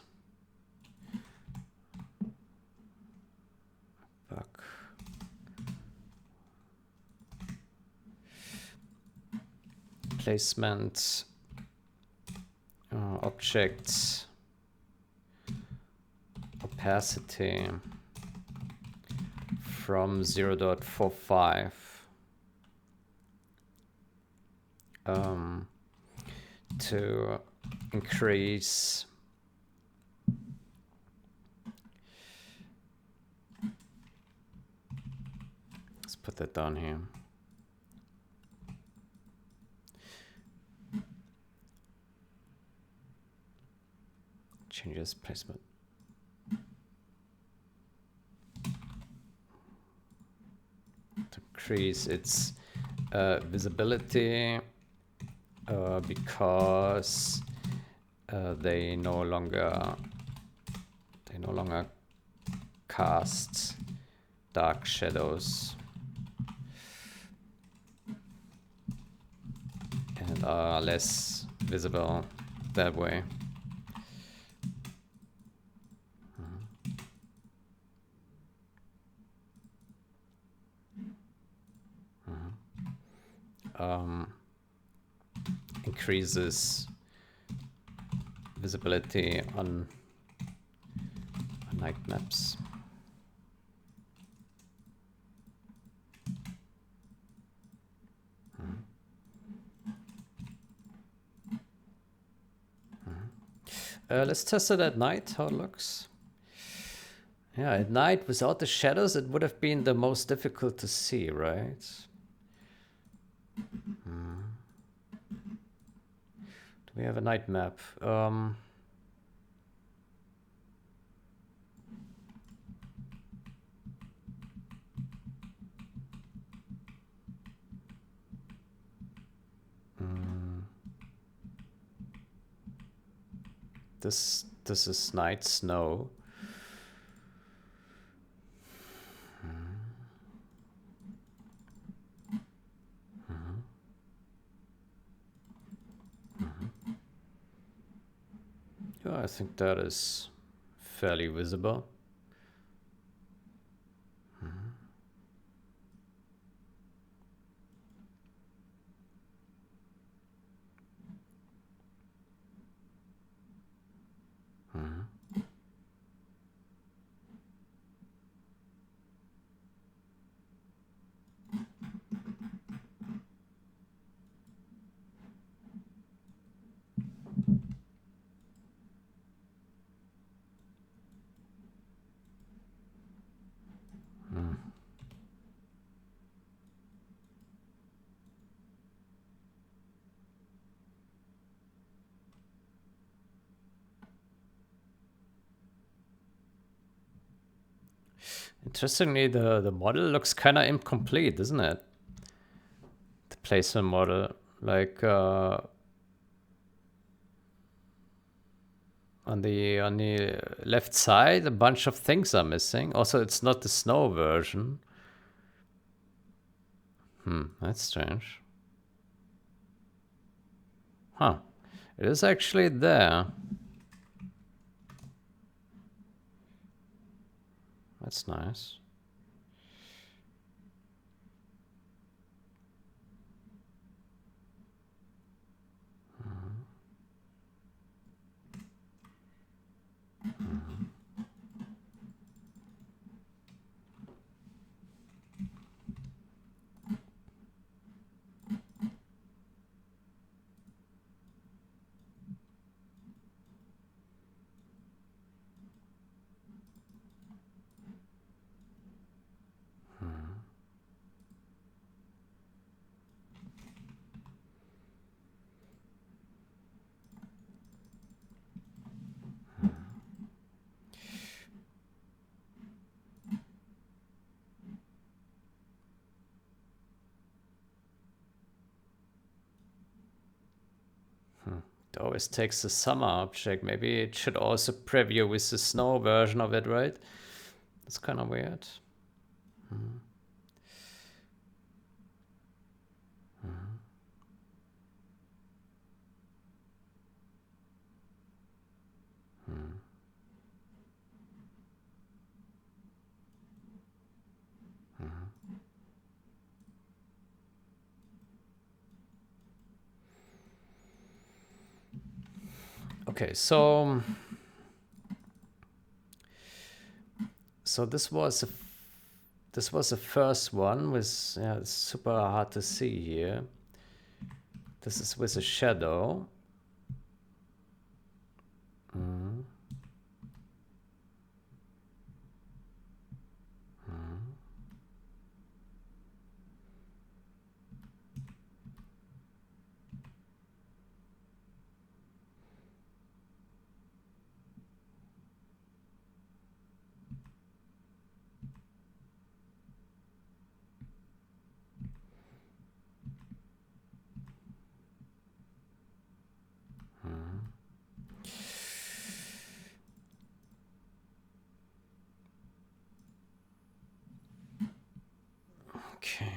object opacity from 0.45 to increase let's put that down here. Changes placement. To increase its visibility because they no longer cast dark shadows and are less visible that way. Increases visibility on night maps. Let's test it at night, how it looks. Yeah, at night without the shadows, it would have been the most difficult to see, right? Do we have a night map? This is night snow. Yeah, I think that is fairly visible. Interestingly, the model looks kind of incomplete, doesn't it? The placement model, like on the left side, a bunch of things are missing. Also, it's not the snow version. That's strange. Huh. It is actually there. That's nice. It always takes the summer object. Maybe it should also preview with the snow version of it, right? That's kind of weird. Okay, so this was the first one with, yeah, it's super hard to see here. This is with a shadow. Okay.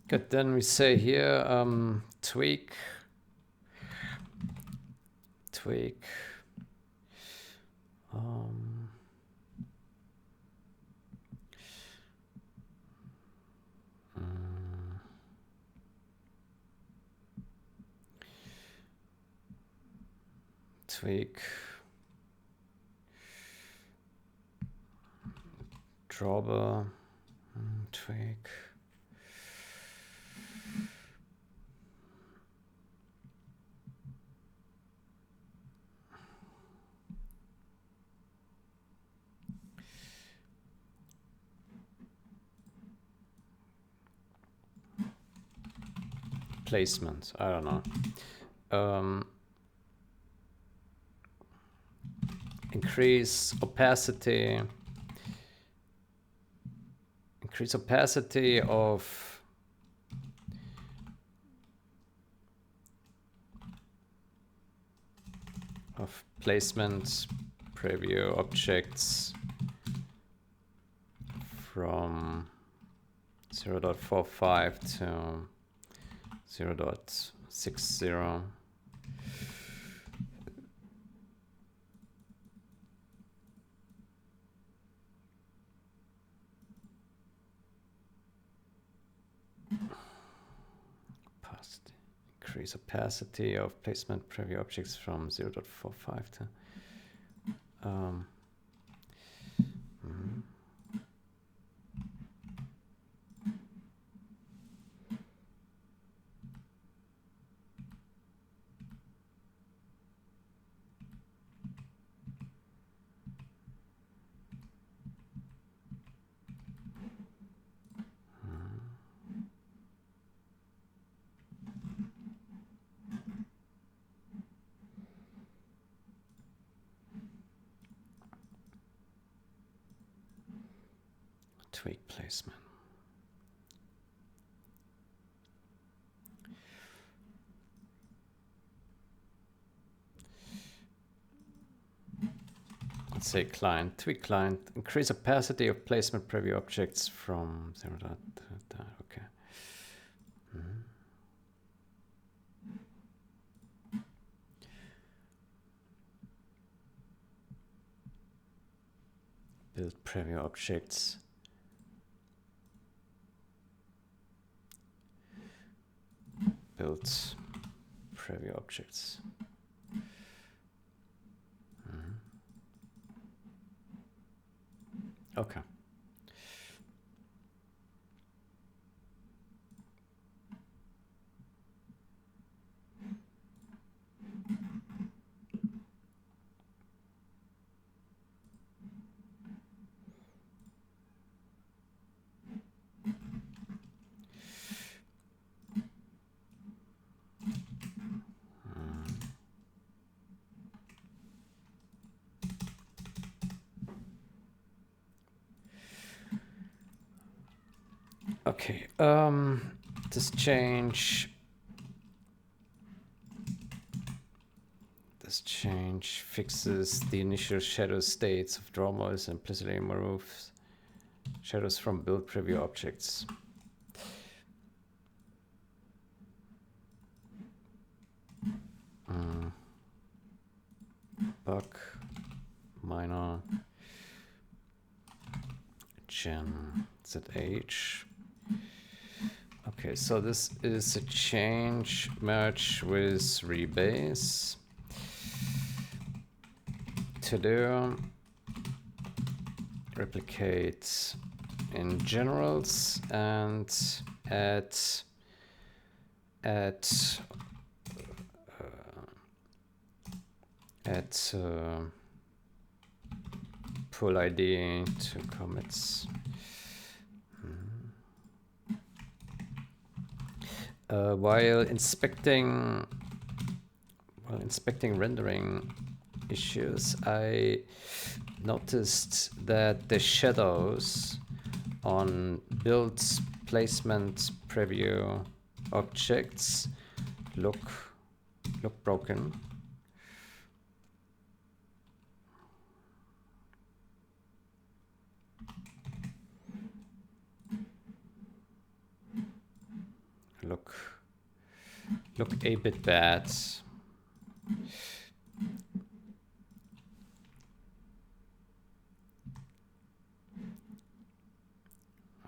Good, then we say here, tweak, tweak, drawbar, tweak. Placement, I don't know. Increase opacity of placement preview objects from 0.45 to 0.60. increase opacity of placement preview objects from 0.45 to tweak placement. Let's say client, tweak client, increase opacity of placement preview objects from 0. Okay. Build preview objects. Build preview objects. Okay. Okay, this change fixes the initial shadow states of draw models and implicitly removes shadows from build preview objects. Bug minor gen zh. Okay, so this is a change merge with rebase. To do replicate in generals and add pull ID to commits. While inspecting rendering issues, I noticed that the shadows on build placement preview objects look broken. Look a bit bad.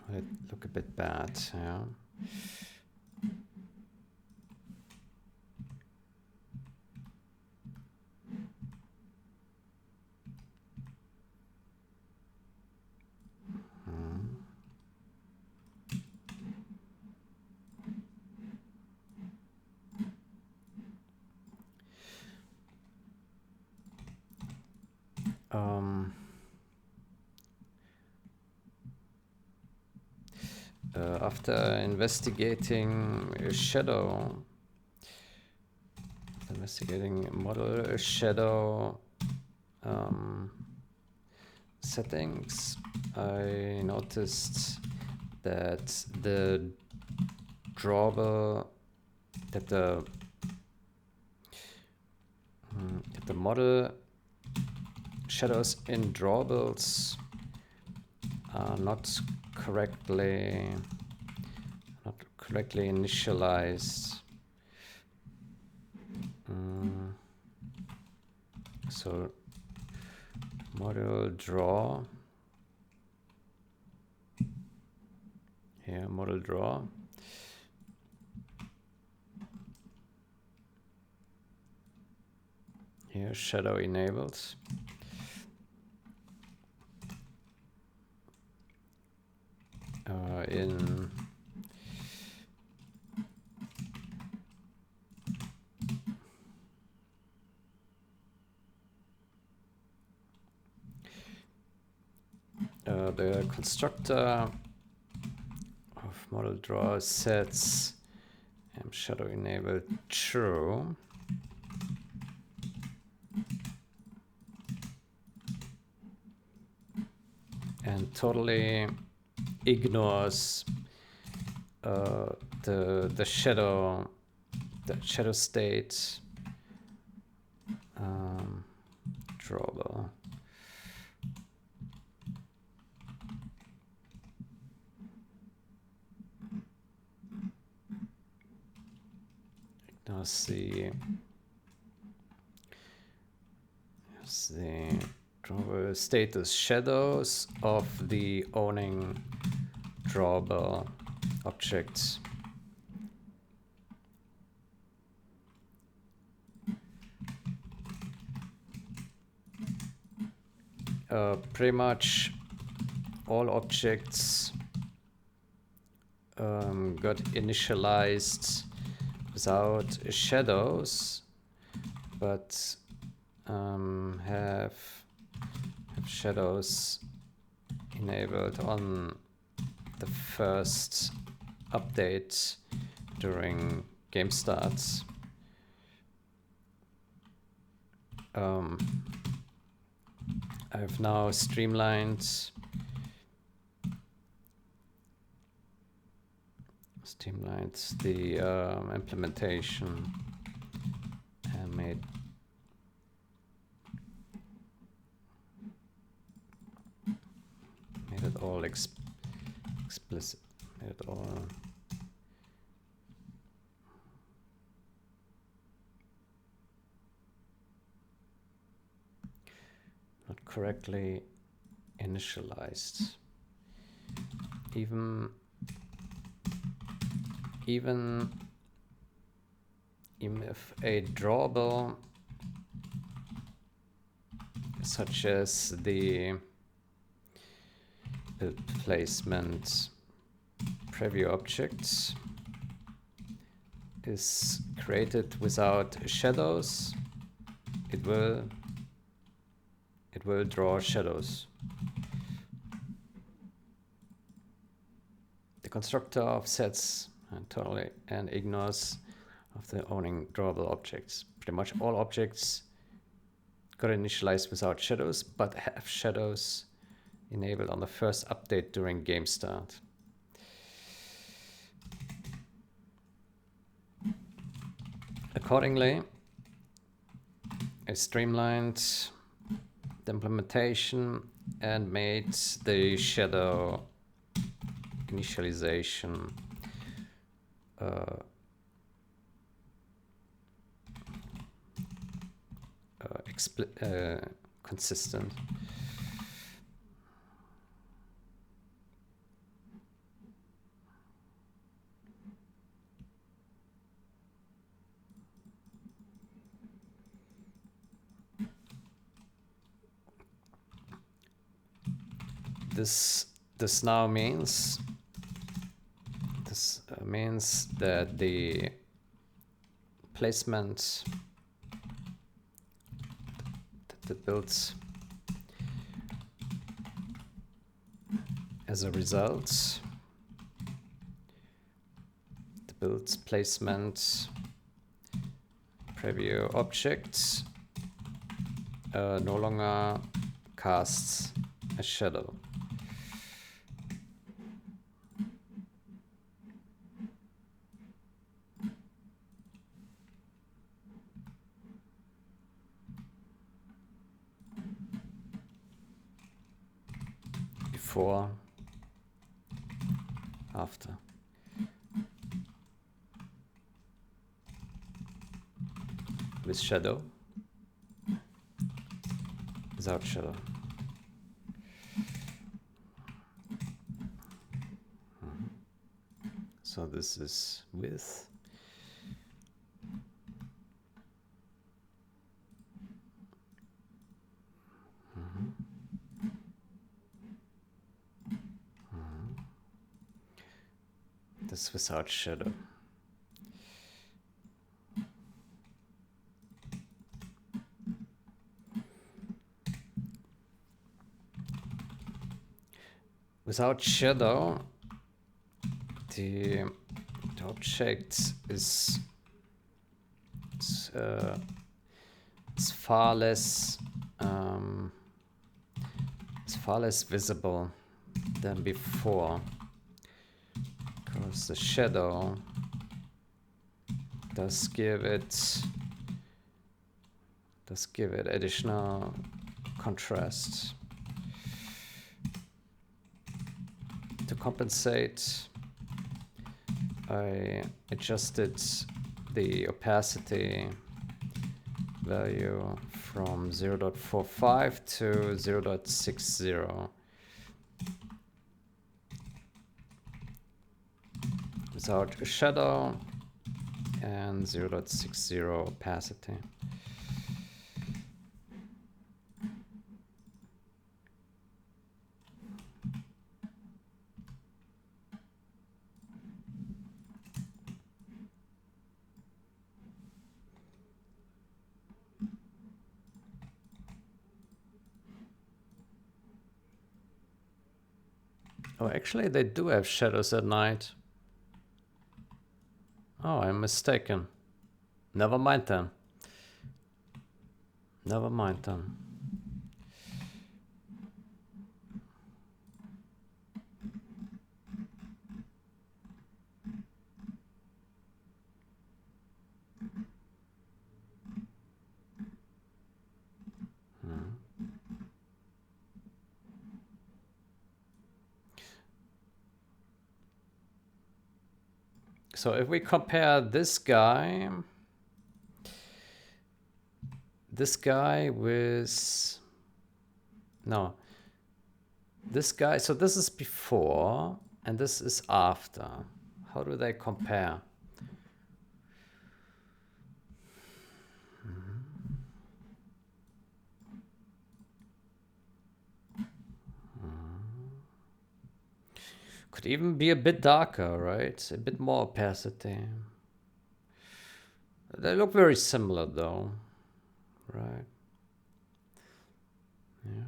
They look a bit bad, yeah. After investigating a shadow, model shadow settings, I noticed that the drawable, that the model shadows in drawables are not correctly initialized. So model draw here, model draw Here, shadow enabled. In the constructor of model draw sets shadow enabled true. And totally ignores the shadow state drawable. Ignores the drawable status shadows of the owning drawable objects. Pretty much all objects got initialized without shadows, but have shadows enabled on the first update during game starts. I've now streamlined the implementation and made it all explicit. Made it all not correctly initialized. Even if a drawable such as the placement preview object is created without shadows, it will draw shadows. The constructor of sets totally and ignores of the owning drawable objects. Pretty much all objects got initialized without shadows, but have shadows enabled on the first update during game start. Accordingly, I streamlined the implementation and made the shadow initialization consistent. This now means that the placement that builds as a result, the builds placement preview object no longer casts a shadow. Before, after. With shadow, without shadow. So this is with. This without shadow. Without shadow, the object is far less visible than before, because the shadow does give it additional contrast. To compensate, I adjusted the opacity value from 0.45 to 0.60 without a shadow and 0.60 opacity. Oh, actually they do have shadows at night. Oh, I'm mistaken. Never mind then. Never mind then. So if we compare this guy with, no, this guy, so this is before and this is after. How do they compare? Could even be a bit darker, right? A bit more opacity. They look very similar though, right? Yeah.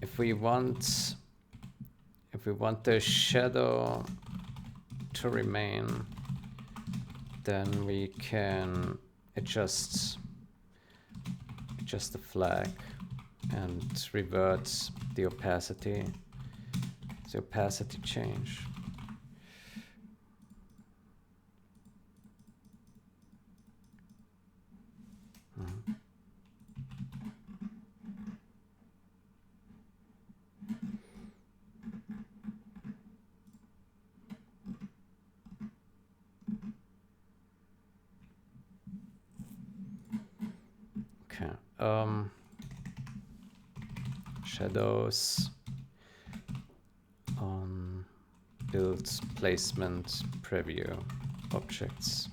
If we want the shadow to remain, then we can adjust the flag and revert the opacity change. Okay. Shadows on build placement preview objects.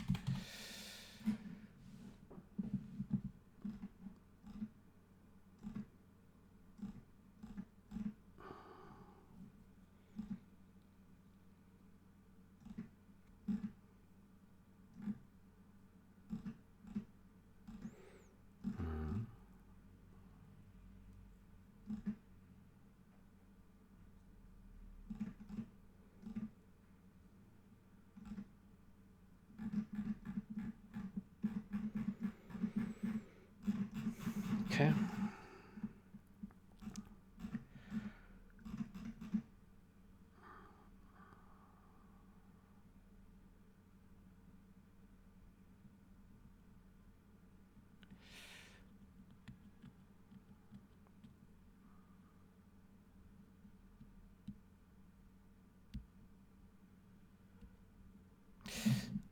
Okay.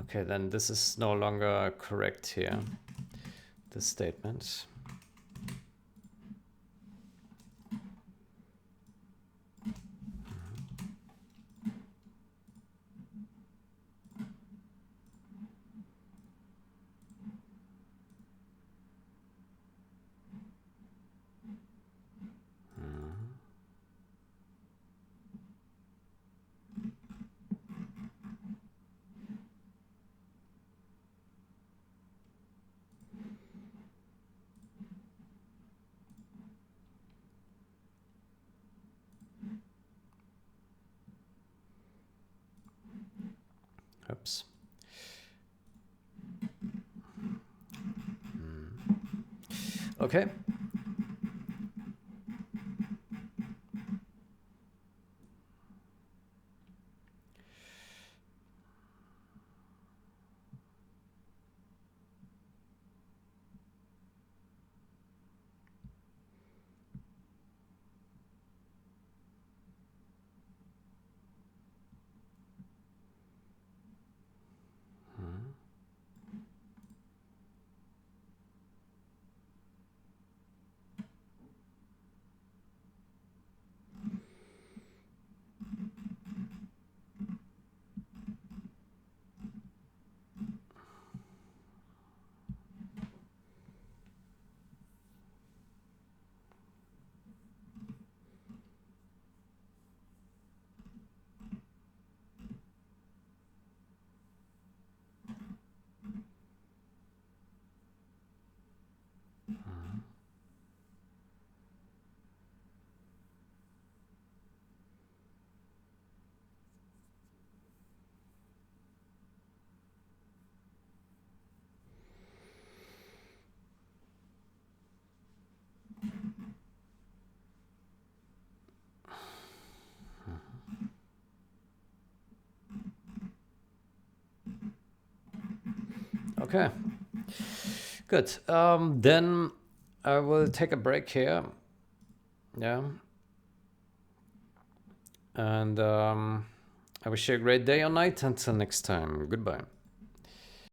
Okay, then this is no longer correct here, this statement. Oops. Okay. Okay. Good. Then I will take a break here. Yeah. And I wish you a great day or night. Until next time. Goodbye.